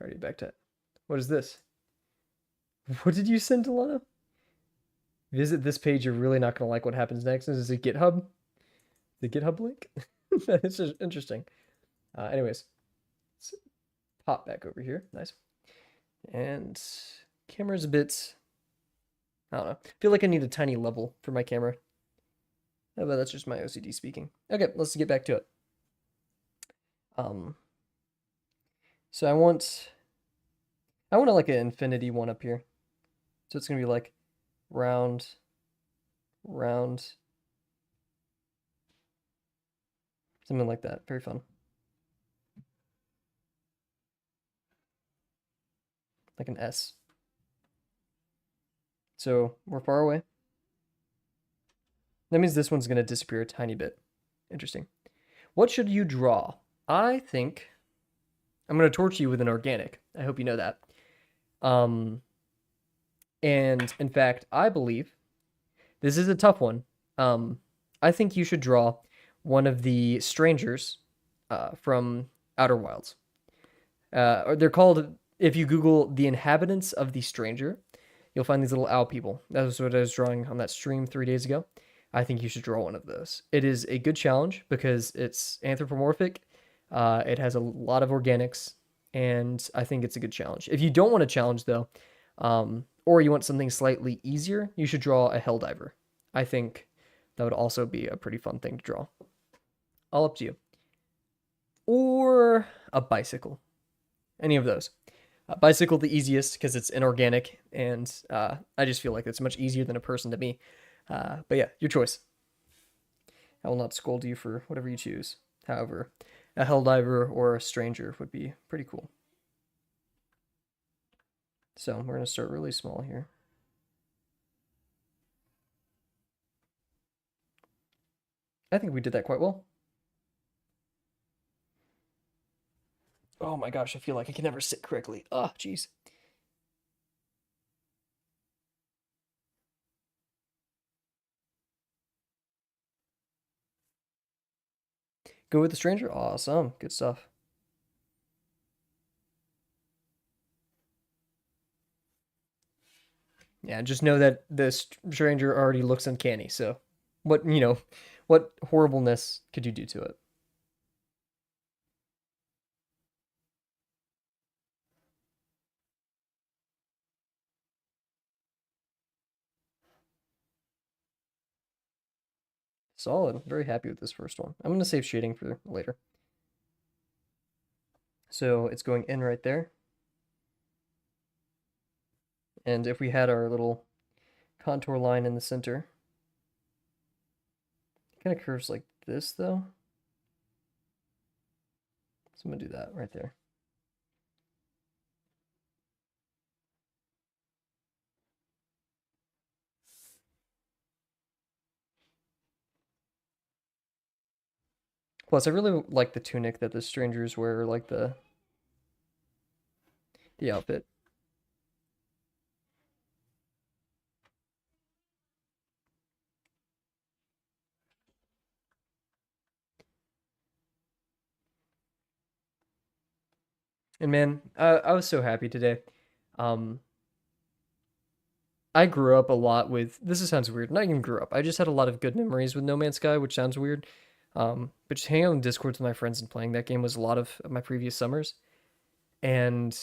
Alrighty, back to it. What is this? What did you send to Lana? Visit this page. You're really not gonna like what happens next. Is it GitHub? The GitHub link? It's just interesting. Anyways, let's pop back over here. Nice. And camera's a bit. I don't know. I feel like I need a tiny level for my camera. Oh, but that's just my OCD speaking. Okay, let's get back to it. Um, so I want like an infinity one up here. So it's gonna be like round, round, something like that. Very fun. Like an S. So we're far away. That means this one's going to disappear a tiny bit. Interesting. What should you draw? I think I'm going to torture you with an organic. I hope you know that. Um, and in fact, I believe this is a tough one. Um, I think you should draw one of the strangers from Outer Wilds. Or they're called, if you Google the inhabitants of the stranger, you'll find these little owl people. That was what I was drawing on that stream 3 days ago. I think you should draw one of those. It is a good challenge because it's anthropomorphic. It has a lot of organics, and I think it's a good challenge. If you don't want a challenge though, or you want something slightly easier, you should draw a helldiver. I think that would also be a pretty fun thing to draw. All up to you. Or a bicycle. Any of those. Bicycle the easiest because it's inorganic, and I just feel like it's much easier than a person to me. But yeah, your choice. I will not scold you for whatever you choose. However, a helldiver or a stranger would be pretty cool. So we're going to start really small here. I think we did that quite well. Oh my gosh, I feel like I can never sit correctly. Oh, jeez. Go with the stranger? Awesome. Good stuff. Yeah, just know that the stranger already looks uncanny, so what horribleness could you do to it? Solid. Very happy with this first one. I'm going to save shading for later. So it's going in right there. And if we had our little contour line in the center, it kind of curves like this though. So I'm going to do that right there. Plus, I really like the tunic that the strangers wear, like the outfit. And man, I was so happy today. Um, I grew up a lot with this. Sounds weird. Not even grew up. I just had a lot of good memories with No Man's Sky, which sounds weird. But just hanging out in Discord with my friends and playing that game was a lot of my previous summers. And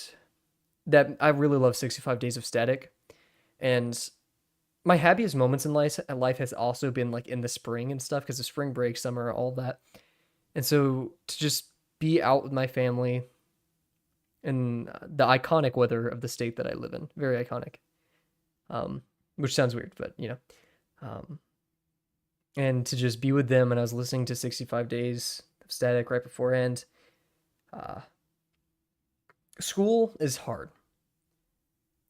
that I really love 65 Days of Static. And my happiest moments in life has also been like in the spring and stuff because of spring break, summer, all that. And so to just be out with my family in the iconic weather of the state that I live in, very iconic. Which sounds weird, but um, and to just be with them. And I was listening to 65 Days of Static right beforehand. Uh, School is hard,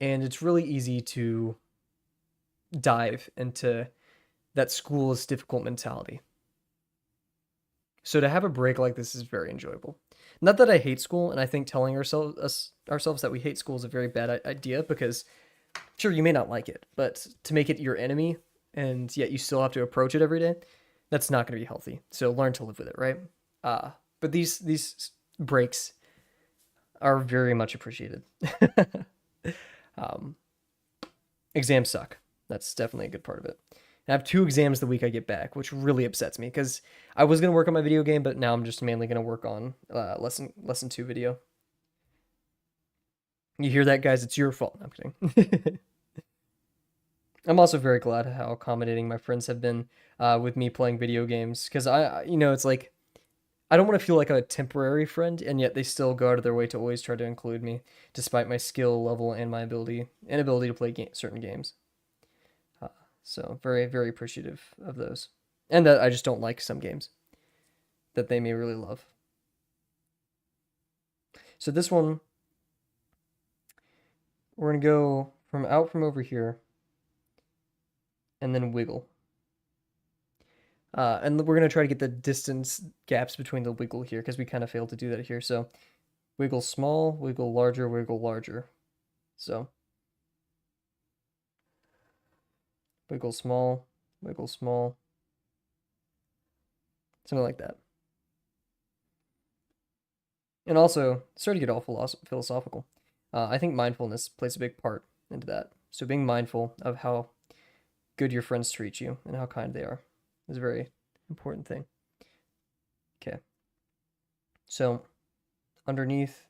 and it's really easy to dive into that school is difficult mentality. So to have a break like this is very enjoyable. Not that I hate school, and I think telling ourselves that we hate school is a very bad idea because sure you may not like it, but to make it your enemy and yet you still have to approach it every day, that's not going to be healthy. So learn to live with it, right? But these breaks are very much appreciated. um, Exams suck. That's definitely a good part of it. I have 2 exams the week I get back, which really upsets me because I was gonna work on my video game, but now I'm just mainly gonna work on lesson 2 video. You hear that, guys? It's your fault. No, I'm kidding. I'm also very glad how accommodating my friends have been with me playing video games because it's like I don't want to feel like a temporary friend, and yet they still go out of their way to always try to include me, despite my skill level and my inability to play certain games. Uh, so very, very appreciative of those, and that I just don't like some games that they may really love. So this one, we're gonna go from over here, and then wiggle. And we're going to try to get the distance gaps between the wiggle here because we kind of failed to do that here. So wiggle small, wiggle larger, wiggle larger. So wiggle small, wiggle small, something like that. And also, starting to get all philosophical. I think mindfulness plays a big part into that. So being mindful of how good your friends treat you and how kind they are is a very important thing. Okay. So underneath,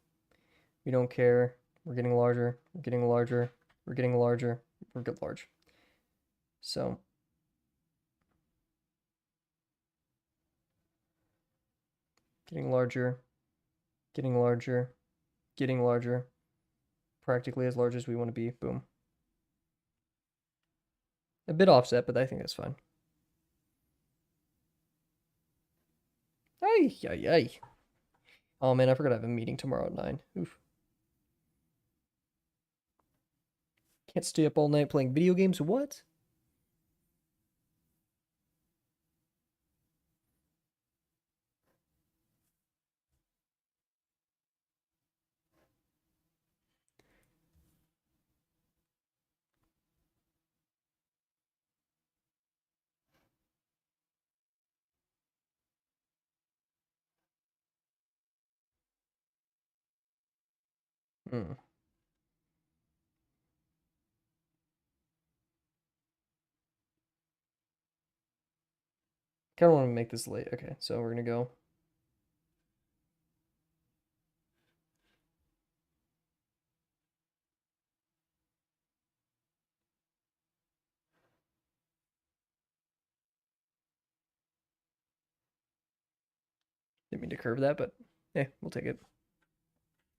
we don't care. We're getting larger. We're getting larger. We're getting larger. We're get large. So getting larger, getting larger, getting larger, practically as large as we want to be. Boom. A bit offset, but I think that's fine. Ay, ay, ay. Oh man, I forgot I have a meeting tomorrow at 9. Oof. Can't stay up all night playing video games? What? Hmm. Kind of want to make this late. Okay, so we're gonna go. Didn't mean to curve that, but hey, we'll take it.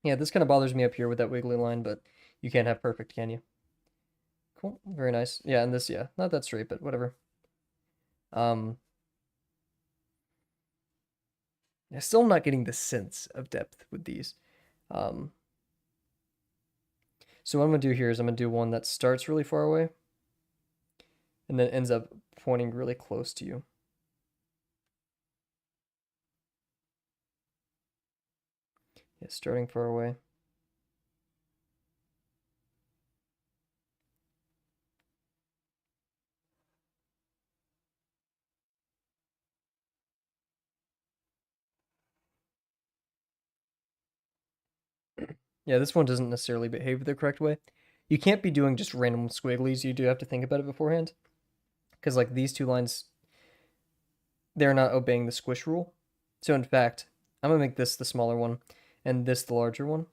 Yeah, this kind of bothers me up here with that wiggly line, but you can't have perfect, can you? Cool, very nice. Yeah, and this, yeah, not that straight, but whatever. I'm still not getting the sense of depth with these. Um, so what I'm gonna do here is I'm gonna do one that starts really far away and then ends up pointing really close to you. Yeah, starting far away. Yeah, this one doesn't necessarily behave the correct way. You can't be doing just random squigglies. You do have to think about it beforehand. Because like these two lines, they're not obeying the squish rule. So in fact, I'm gonna make this the smaller one and this the larger one.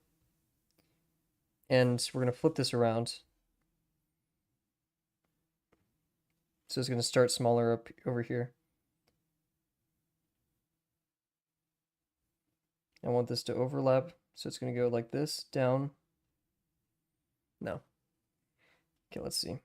And we're gonna flip this around. So it's gonna start smaller up over here. I want this to overlap. So it's gonna go like this, down. No. Okay, let's see.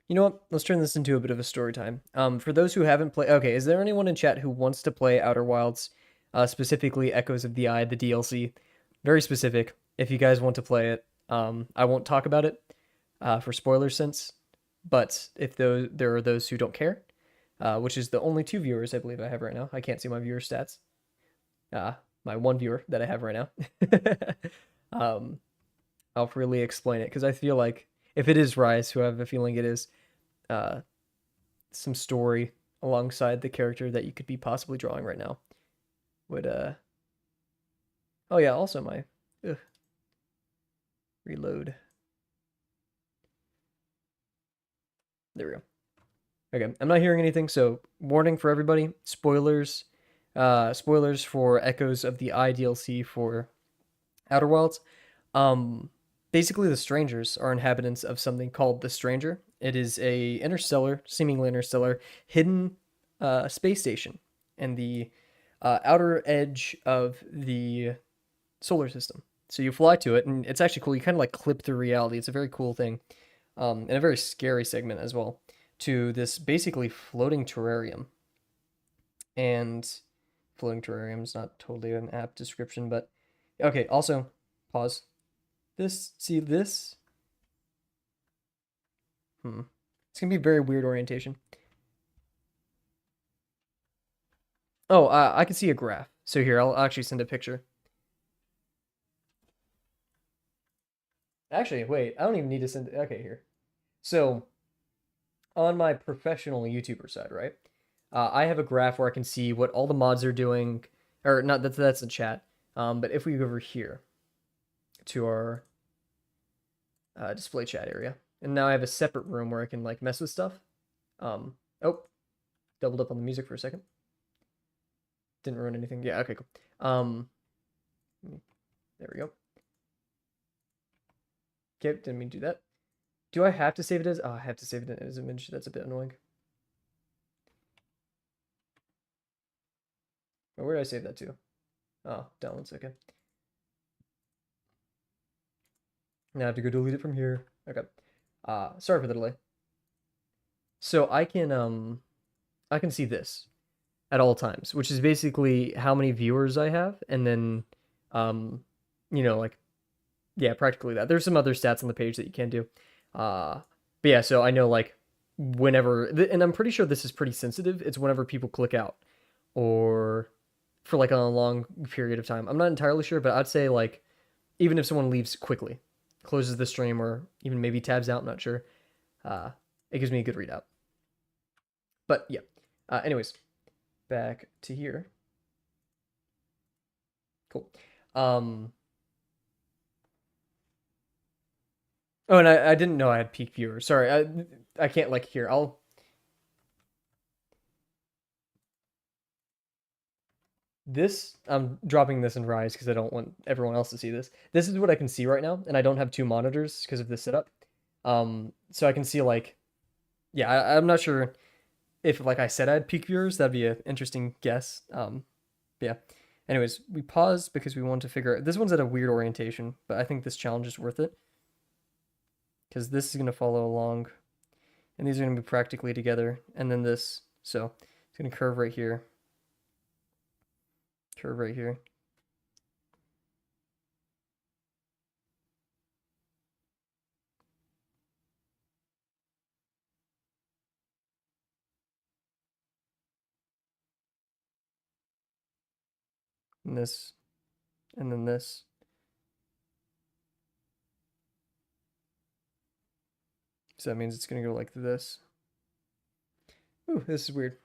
You know what? Let's turn this into a bit of a story time. For those who haven't played, okay, is there anyone in chat who wants to play Outer Wilds, specifically Echoes of the Eye, the DLC? Very specific. If you guys want to play it, I won't talk about it for spoiler sense. But if there are those who don't care, which is the only 2 viewers I believe I have right now. I can't see my viewer stats. My 1 viewer that I have right now. um, I'll freely explain it because I feel like if it is Rise, who I have a feeling it is, uh, some story alongside the character that you could be possibly drawing right now would oh yeah, also my ugh, reload. There we go. Okay, I'm not hearing anything, so warning for everybody, spoilers. Spoilers for Echoes of the Eye DLC for Outer Wilds. Um Basically the strangers are inhabitants of something called the Stranger. It is a interstellar, seemingly interstellar, hidden space station in the outer edge of the solar system. So you fly to it, and it's actually cool. You kind of like clip through reality. It's a very cool thing, and a very scary segment as well. To this basically floating terrarium, and floating terrarium is not totally an apt description, but okay. Also, Pause. This, see this? It's gonna be very weird orientation. Oh, I can see a graph. So here, I'll actually send a picture. Actually, wait, I don't even need to send it. Okay, here. So on my professional YouTuber side, right? I have a graph where I can see what all the mods are doing, or not. That's the chat. But if we go over here to our display chat area, and now I have a separate room where I can like mess with stuff. Oh, doubled up on the music for a second. Didn't ruin anything. Yeah. Okay. Cool. There we go. Okay, didn't mean to do that. Do I have to save it as? Oh, I have to save it as an image. That's a bit annoying. Oh, where did I save that to? Oh, downloads. Okay. Now I have to go delete it from here. Okay. Sorry for the delay. So I can see this at all times, which is basically how many viewers I have, and then um like yeah, practically that. There's some other stats on the page that you can do. But yeah, so I know like whenever and I'm pretty sure this is pretty sensitive. It's whenever people click out or for like a long period of time. I'm not entirely sure, but I'd say like even if someone leaves quickly, closes the stream or even maybe tabs out, I'm not sure. Uh, it gives me a good readout. But yeah. Anyways, back to here. Cool. Oh, and I didn't know I had peak viewers. Sorry, I can't like here. I'll this I'm dropping this in Rise because I don't want everyone else to see this. This is what I can see right now, and I don't have two monitors because of this setup. So I can see like yeah, I'm not sure if like I said I had peak viewers. That'd be an interesting guess. Yeah. Anyways, we paused because we wanted to figure out this one's at a weird orientation, but I think this challenge is worth it because this is gonna follow along, and these are gonna be practically together, and then this. So it's gonna curve right here. Curve right here. And this, and then this. So that means it's gonna go like this. Ooh, this is weird.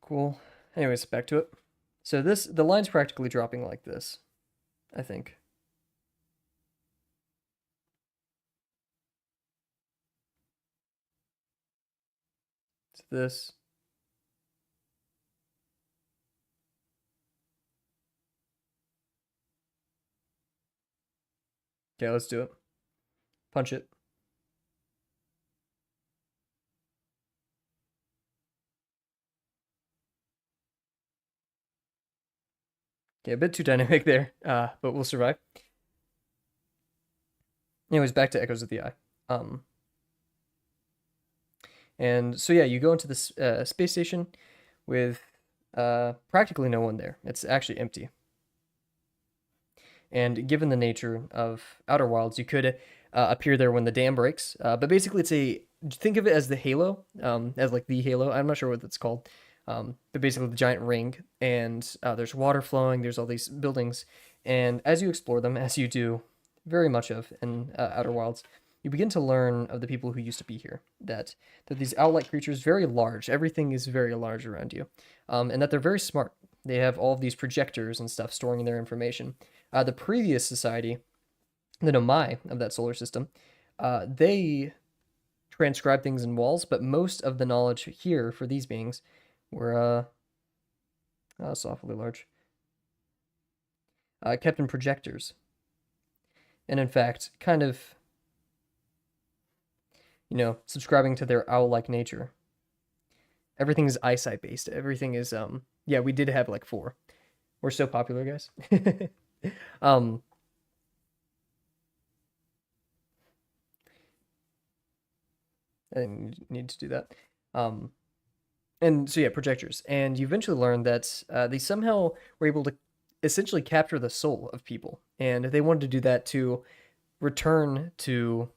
Cool. Anyways, back to it. So the line's practically dropping like this, I think. It's this. Okay, let's do it. Punch it. Okay, a bit too dynamic there, but we'll survive. Anyways, back to Echoes of the Eye. And so yeah, you go into this space station with practically no one there. It's actually empty. And given the nature of Outer Wilds, you could appear there when the dam breaks. But basically, it's a think of it as the Halo, as like the Halo. I'm not sure what that's called, but basically the giant ring. And there's water flowing. There's all these buildings, and as you explore them, as you do very much of in Outer Wilds, you begin to learn of the people who used to be here. That these owl-like creatures, very large. Everything is very large around you, and that they're very smart. They have all of these projectors and stuff storing their information. The previous society, the Nomai of that solar system, they transcribe things in walls, but most of the knowledge here for these beings were softly large, kept in projectors. And in fact, kind of, subscribing to their owl-like nature. Everything is eyesight based. Everything is yeah, we did have like four. We're so popular, guys. um I need to do that. Um, and so yeah, projectors. And you eventually learn that they somehow were able to essentially capture the soul of people, and they wanted to do that to return to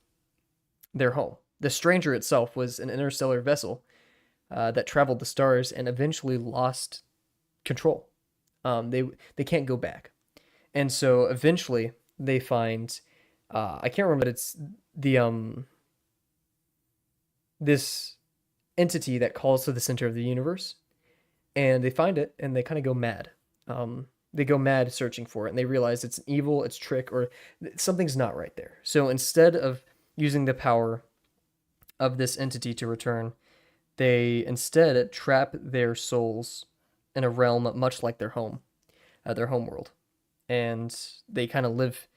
their home. The stranger itself was an interstellar vessel that traveled the stars and eventually lost control. They can't go back, and so eventually they find I can't remember, but it's the this entity that calls to the center of the universe, and they find it and they kind of go mad. They go mad searching for it, and they realize it's an evil, it's trick, or something's not right there. So instead of using the power of this entity to return, they instead trap their souls in a realm much like their home world, and they kind of live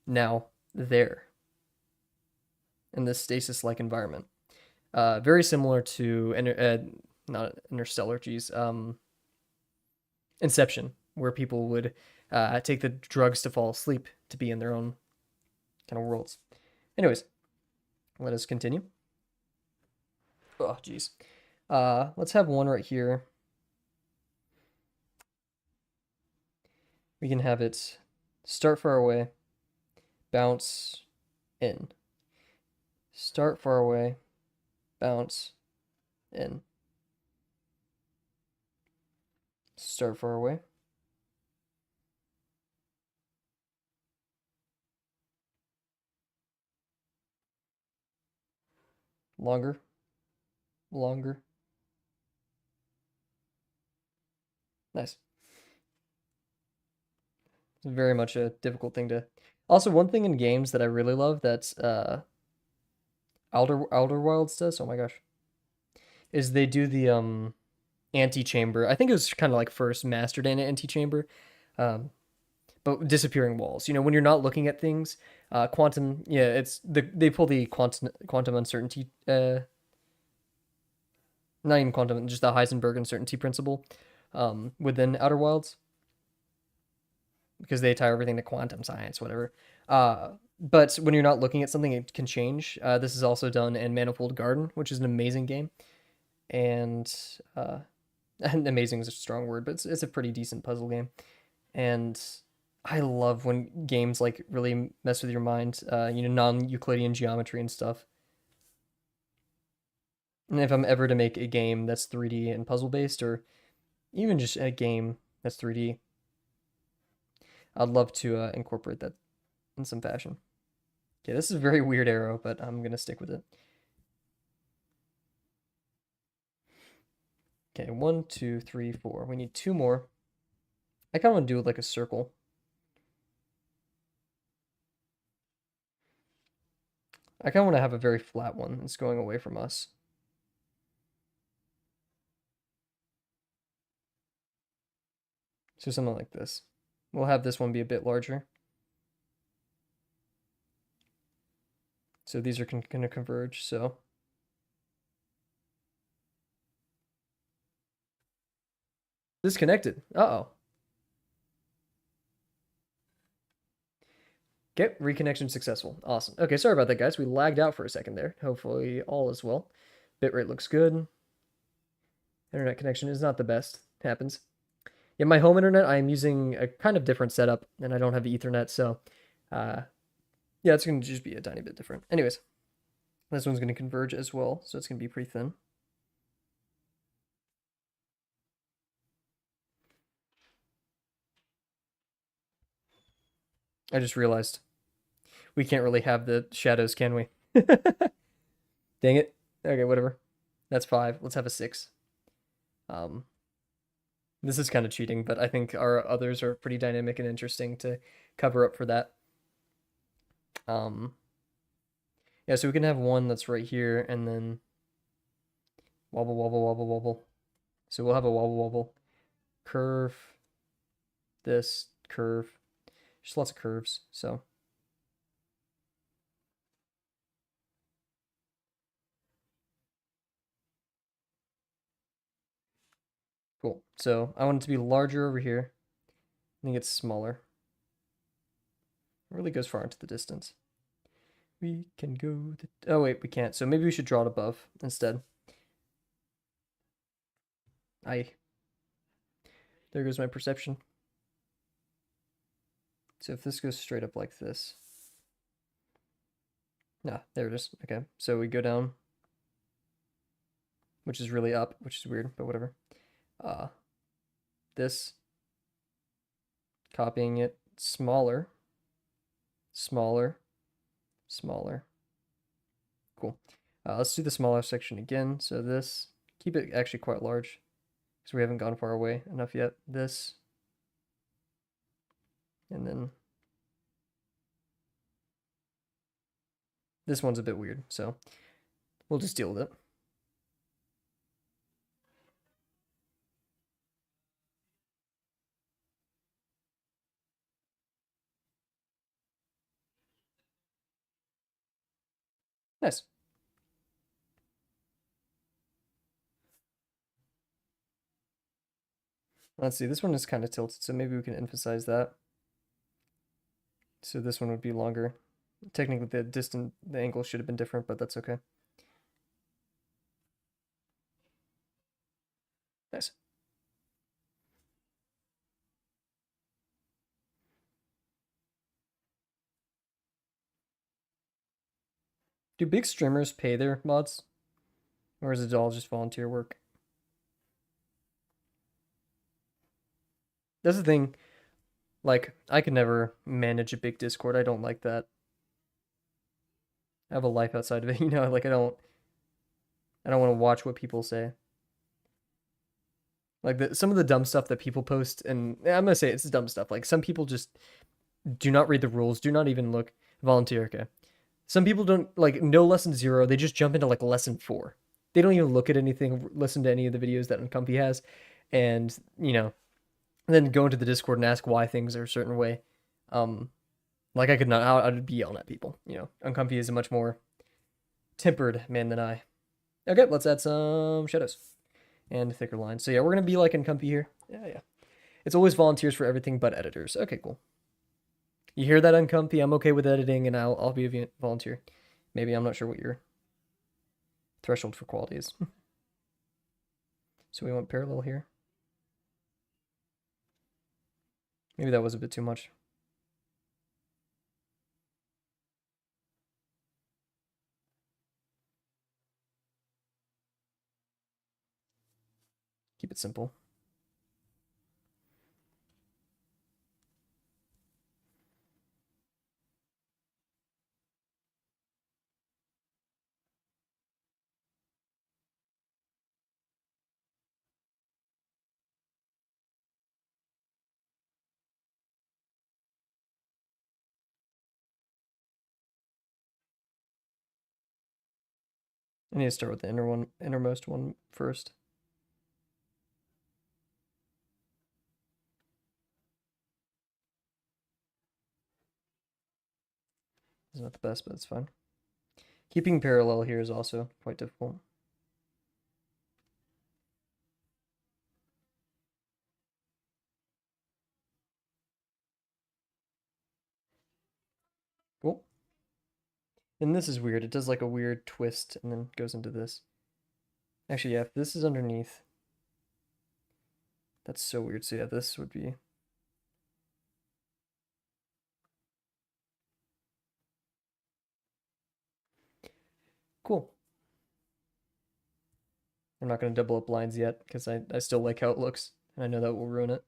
now there in this stasis-like environment. Very similar to not Interstellar, geez, Inception, where people would take the drugs to fall asleep to be in their own kind of worlds. Anyways, let us continue. Oh, geez. Let's have one right here. We can have it start far away, bounce in. Start far away, bounce in. Start far away. Longer, longer. Nice. It's very much a difficult thing to. Also, one thing in games that I really love that's Outer Wilds does. Oh my gosh, is they do the antechamber. I think it was kind of like first mastered in antechamber, um, but disappearing walls. You know, when you're not looking at things, quantum. Yeah, they pull the quantum uncertainty. Not even quantum, just the Heisenberg uncertainty principle, within Outer Wilds, because they tie everything to quantum science, whatever. But when you're not looking at something, it can change. This is also done in Manifold Garden, which is an amazing game, and amazing is a strong word, but it's a pretty decent puzzle game. And I love when games like really mess with your mind. Non-Euclidean geometry and stuff. And if I'm ever to make a game that's 3D and puzzle based, or even just a game that's 3D, I'd love to incorporate that in some fashion. Okay, this is a very weird arrow, but I'm gonna stick with it. Okay, 1, 2, 3, 4. We need two more. I kind of want to do it like a circle. I kind of want to have a very flat one that's going away from us. So something like this. We'll have this one be a bit larger. So these are going to converge, so. Disconnected. Uh-oh. Okay, reconnection successful. Awesome. Okay, sorry about that, guys. We lagged out for a second there. Hopefully all is well. Bitrate looks good. Internet connection is not the best. Happens. Yeah, my home internet, I am using a kind of different setup, and I don't have Ethernet, so yeah, it's going to just be a tiny bit different. Anyways, this one's going to converge as well, so it's going to be pretty thin. I just realized we can't really have the shadows, can we? Dang it. Okay, whatever. That's 5. Let's have a 6. Um, this is kind of cheating, but I think our others are pretty dynamic and interesting to cover up for that. Yeah, so we can have one that's right here, and then wobble, wobble, wobble, wobble. So we'll have a wobble, wobble, curve, this, curve. Just lots of curves, so. Cool. So I want it to be larger over here. I think it's smaller. It really goes far into the distance. We can go. Oh wait, we can't. So maybe we should draw it above instead. I. There goes my perception. So if this goes straight up like this. Ah, there it is. Okay, so we go down, which is really up, which is weird, but whatever. Uh, this, copying it smaller, smaller, smaller. Cool. Let's do the smaller section again. So this, keep it actually quite large, because we haven't gone far away enough yet. This, and then this one's a bit weird, so we'll just deal with it. Nice. Let's see, this one is kind of tilted, so maybe we can emphasize that. So this one would be longer. Technically, the angle should have been different, but that's okay. Nice. Do big streamers pay their mods? Or is it all just volunteer work? That's the thing. Like, I could never manage a big Discord. I don't like that. I have a life outside of it, like I don't want to watch what people say. Like some of the dumb stuff that people post, and I'm gonna say it's dumb stuff. Like some people just do not read the rules, do not even look. Volunteer, okay. Some people don't like know lesson 0. They just jump into like lesson 4. They don't even look at anything, listen to any of the videos that Uncomfy has, and then go into the Discord and ask why things are a certain way. Um, like I could not, I'd be yelling at people. Uncomfy is a much more tempered man than I. Okay, let's add some shadows and thicker lines. So yeah, we're gonna be like Uncomfy here. Yeah, yeah. It's always volunteers for everything but editors. Okay, cool. You hear that, Uncomfy? I'm okay with editing, and I'll be a volunteer. Maybe I'm not sure what your threshold for quality is. So we want parallel here. Maybe that was a bit too much. Keep it simple. I need to start with the innermost one first. It's not the best, but it's fine. Keeping parallel here is also quite difficult. Cool. And this is weird. It does like a weird twist and then goes into this. Actually, yeah, if this is underneath, that's so weird. So yeah, this would be cool. I'm not going to double up lines yet because I still like how it looks. And I know that will ruin it.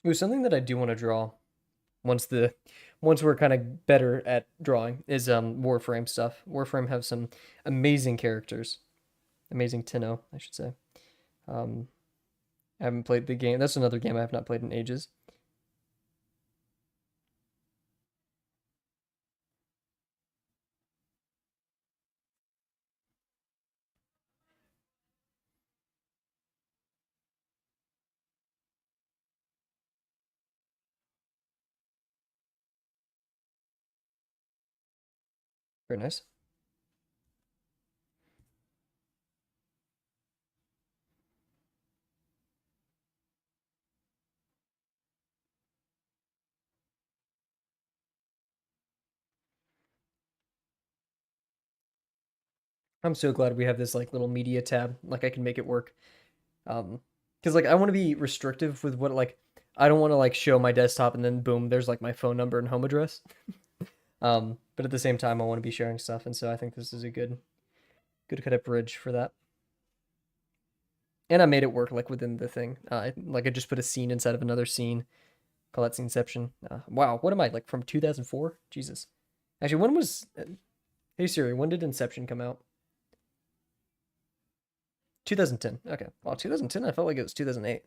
Ooh, something that I do want to draw once the once we're kind of better at drawing is Warframe stuff. Warframe have some amazing characters. Amazing Tenno, I should say. Um, I haven't played the game. That's another game I have not played in ages. Very nice. I'm so glad we have this like little media tab. Like I can make it work. Because like I want to be restrictive with what like I don't want to like show my desktop and then boom, there's like my phone number and home address. But at the same time, I want to be sharing stuff, and so I think this is a good kind of bridge for that. And I made it work like within the thing. Like I just put a scene inside of another scene. Call that sceneception. Wow, what am I like from 2004? Jesus. Actually, when was? Hey Siri, when did Inception come out? 2010. Okay. Well, 2010. I felt like it was 2008.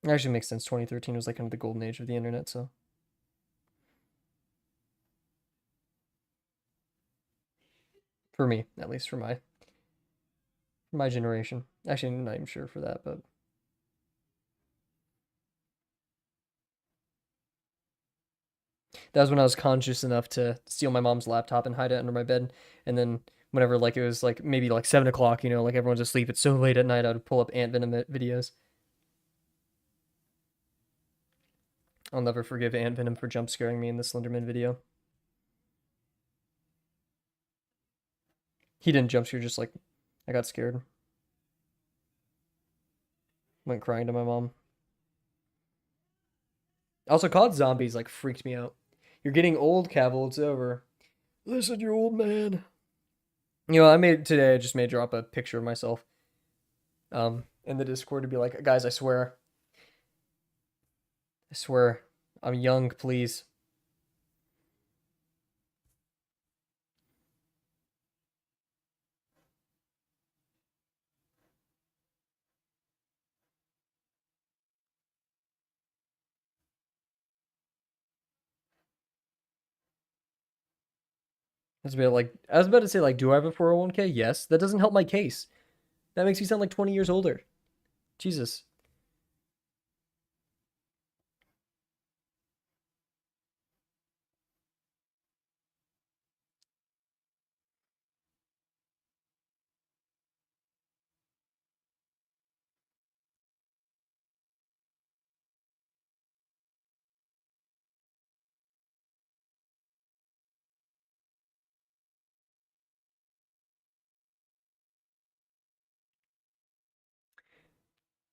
It actually makes sense. 2013 was like kind of the golden age of the internet. So for me, at least for my generation. Actually, I'm not even sure for that, but that was when I was conscious enough to steal my mom's laptop and hide it under my bed. And then whenever like it was like maybe like 7 o'clock, like everyone's asleep. It's so late at night. I would pull up Ant Venom videos. I'll never forgive Ant Venom for jump scaring me in the Slenderman video. He didn't jump scare, just like I got scared. Went crying to my mom. Also, COD Zombies like freaked me out. You're getting old, Kavel. It's over. Listen, you old man. I made today. I just made drop a picture of myself, in the Discord to be like, guys, I swear, I'm young. Please. I was about to say like, do I have a 401k? Yes. That doesn't help my case. That makes me sound like 20 years older. Jesus.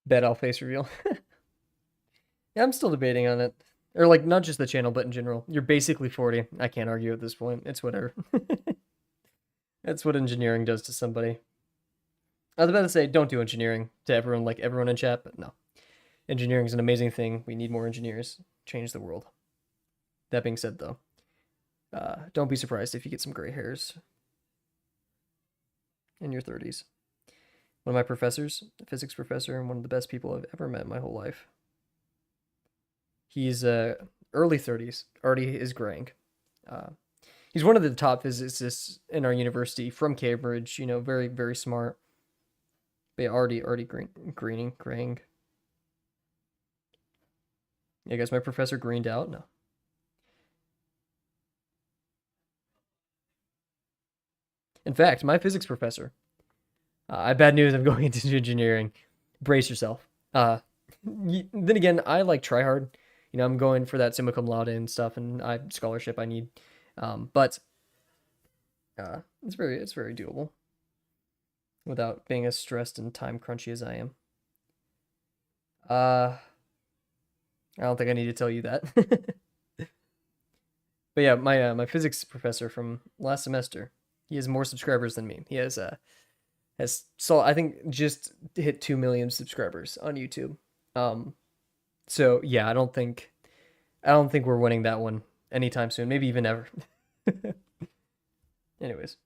Bet I'll face reveal. Yeah, I'm still debating on it. Or like not just the channel, but in general. You're basically 40. I can't argue at this point. It's whatever. That's what engineering does to somebody. I was about to say don't do engineering to everyone like everyone in chat, but no. Engineering is an amazing thing. We need more engineers. Change the world. That being said though, don't be surprised if you get some gray hairs in your 30s. One of my professors, a physics professor, and one of the best people I've ever met in my whole life. He's early 30s, already is graying. Uh, he's one of the top physicists in our university from Cambridge. Very very smart. But yeah, already graying. Yeah, I guess my professor greened out. No, in fact, my physics professor. I have bad news. I'm going into engineering. Brace yourself. Then again, I like try hard. I'm going for that summa cum laude and stuff, and I scholarship I need. But it's very doable without being as stressed and time crunchy as I am. Uh, I don't think I need to tell you that. But yeah, my physics professor from last semester, he has more subscribers than me. He has so I think just hit 2 million subscribers on YouTube. Um, so yeah, I don't think we're winning that one anytime soon, maybe even ever. Anyways,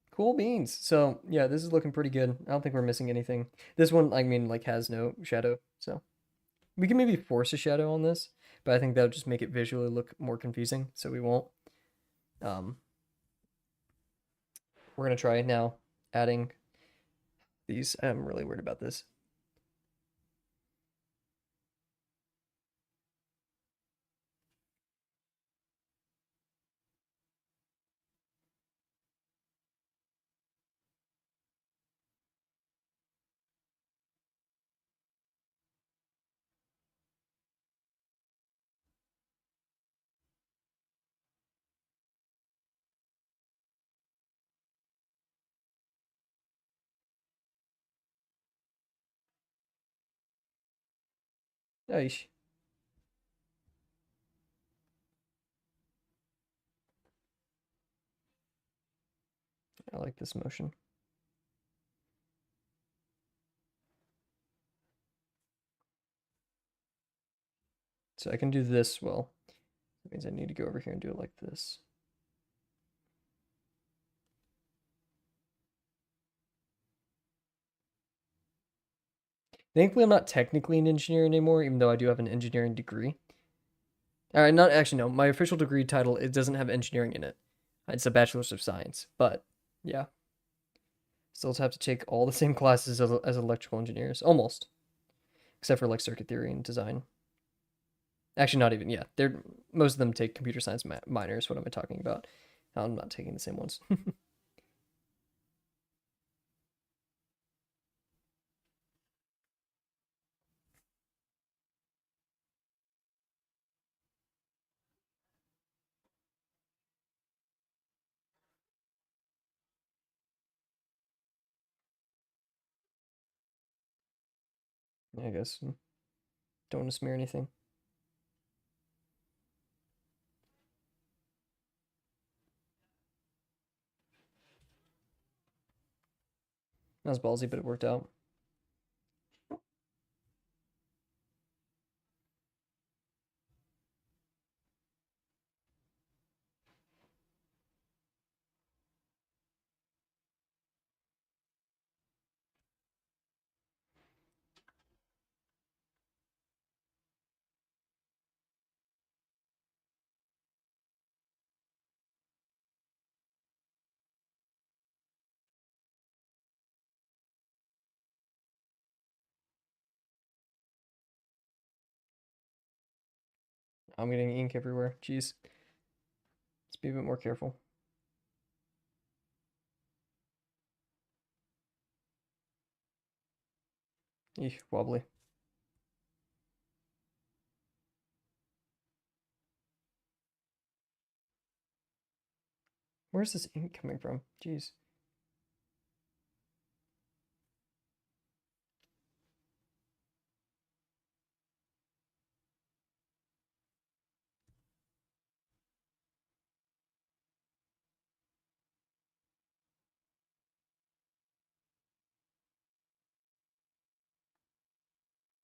cool beans. So yeah, this is looking pretty good. I don't think we're missing anything. This one, I mean, like has no shadow, so we can maybe force a shadow on this, but I think that would just make it visually look more confusing, so we won't. Um, we're gonna try now adding these. I'm really worried about this. Aish. I like this motion. So I can do this well. That means I need to go over here and do it like this. Thankfully, I'm not technically an engineer anymore, even though I do have an engineering degree. All right, not actually, no. My official degree title, it doesn't have engineering in it. It's a bachelor's of science, but yeah. Still have to take all the same classes as electrical engineers, almost, except for like circuit theory and design. Actually, not even. Yeah, they're most of them take computer science minors. What am I talking about? I'm not taking the same ones. I guess don't want to smear anything. That was ballsy, but it worked out. I'm getting ink everywhere. Jeez. Let's be a bit more careful. Eesh, wobbly. Where's this ink coming from? Jeez.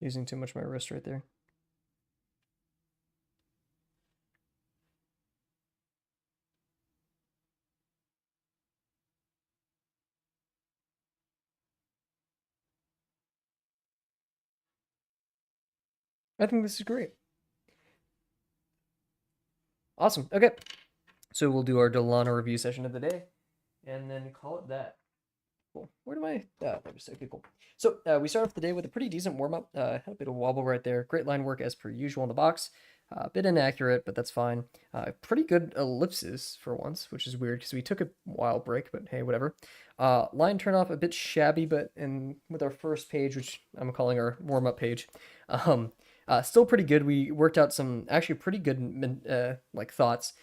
Using too much of my wrist right there. I think this is great. Awesome. Okay. So we'll do our Delano review session of the day and then call it that. Cool. Where do I? There we go. Okay, cool. So we start off the day with a pretty decent warm up. Had a bit of wobble right there. Great line work as per usual in the box. A bit inaccurate, but that's fine. Pretty good ellipses for once, which is weird because we took a while break, but hey, whatever. Line turn off a bit shabby, but in with our first page, which I'm calling our warm up page, still pretty good. We worked out some actually pretty good like thoughts.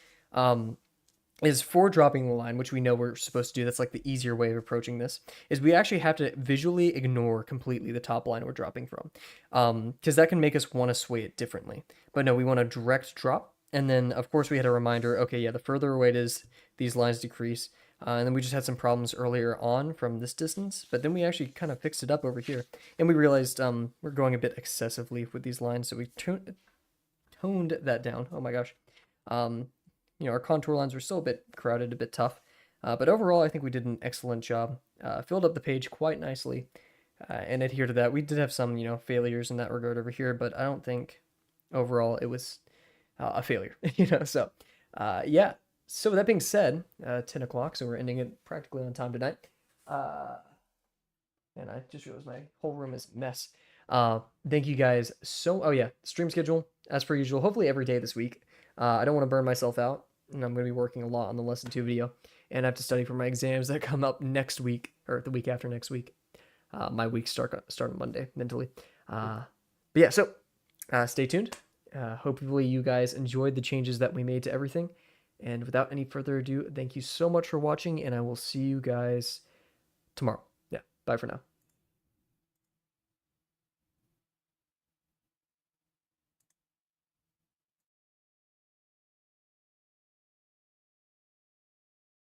Is for dropping the line, which we know we're supposed to do. That's like the easier way of approaching this. Is we actually have to visually ignore completely the top line we're dropping from, because that can make us want to sway it differently. But no, we want a direct drop, and then of course we had a reminder. Okay, yeah, the further away it is, these lines decrease. And then we just had some problems earlier on from this distance, but then we actually kind of fixed it up over here, and we realized we're going a bit excessively with these lines, so we toned that down. Oh my gosh. Um, our contour lines were still a bit crowded, a bit tough. But overall, I think we did an excellent job. Filled up the page quite nicely and adhered to that. We did have some, failures in that regard over here, but I don't think overall it was a failure, So, yeah. So with that being said, 10 o'clock, so we're ending it practically on time tonight. Uh, and I just realized my whole room is a mess. Thank you guys so. Oh yeah, stream schedule as per usual. Hopefully every day this week. I don't want to burn myself out, and I'm going to be working a lot on the lesson 2 video, and I have to study for my exams that come up next week or the week after next week. My weeks start on Monday mentally. But yeah, so stay tuned. Hopefully you guys enjoyed the changes that we made to everything. And without any further ado, thank you so much for watching, and I will see you guys tomorrow. Yeah, bye for now.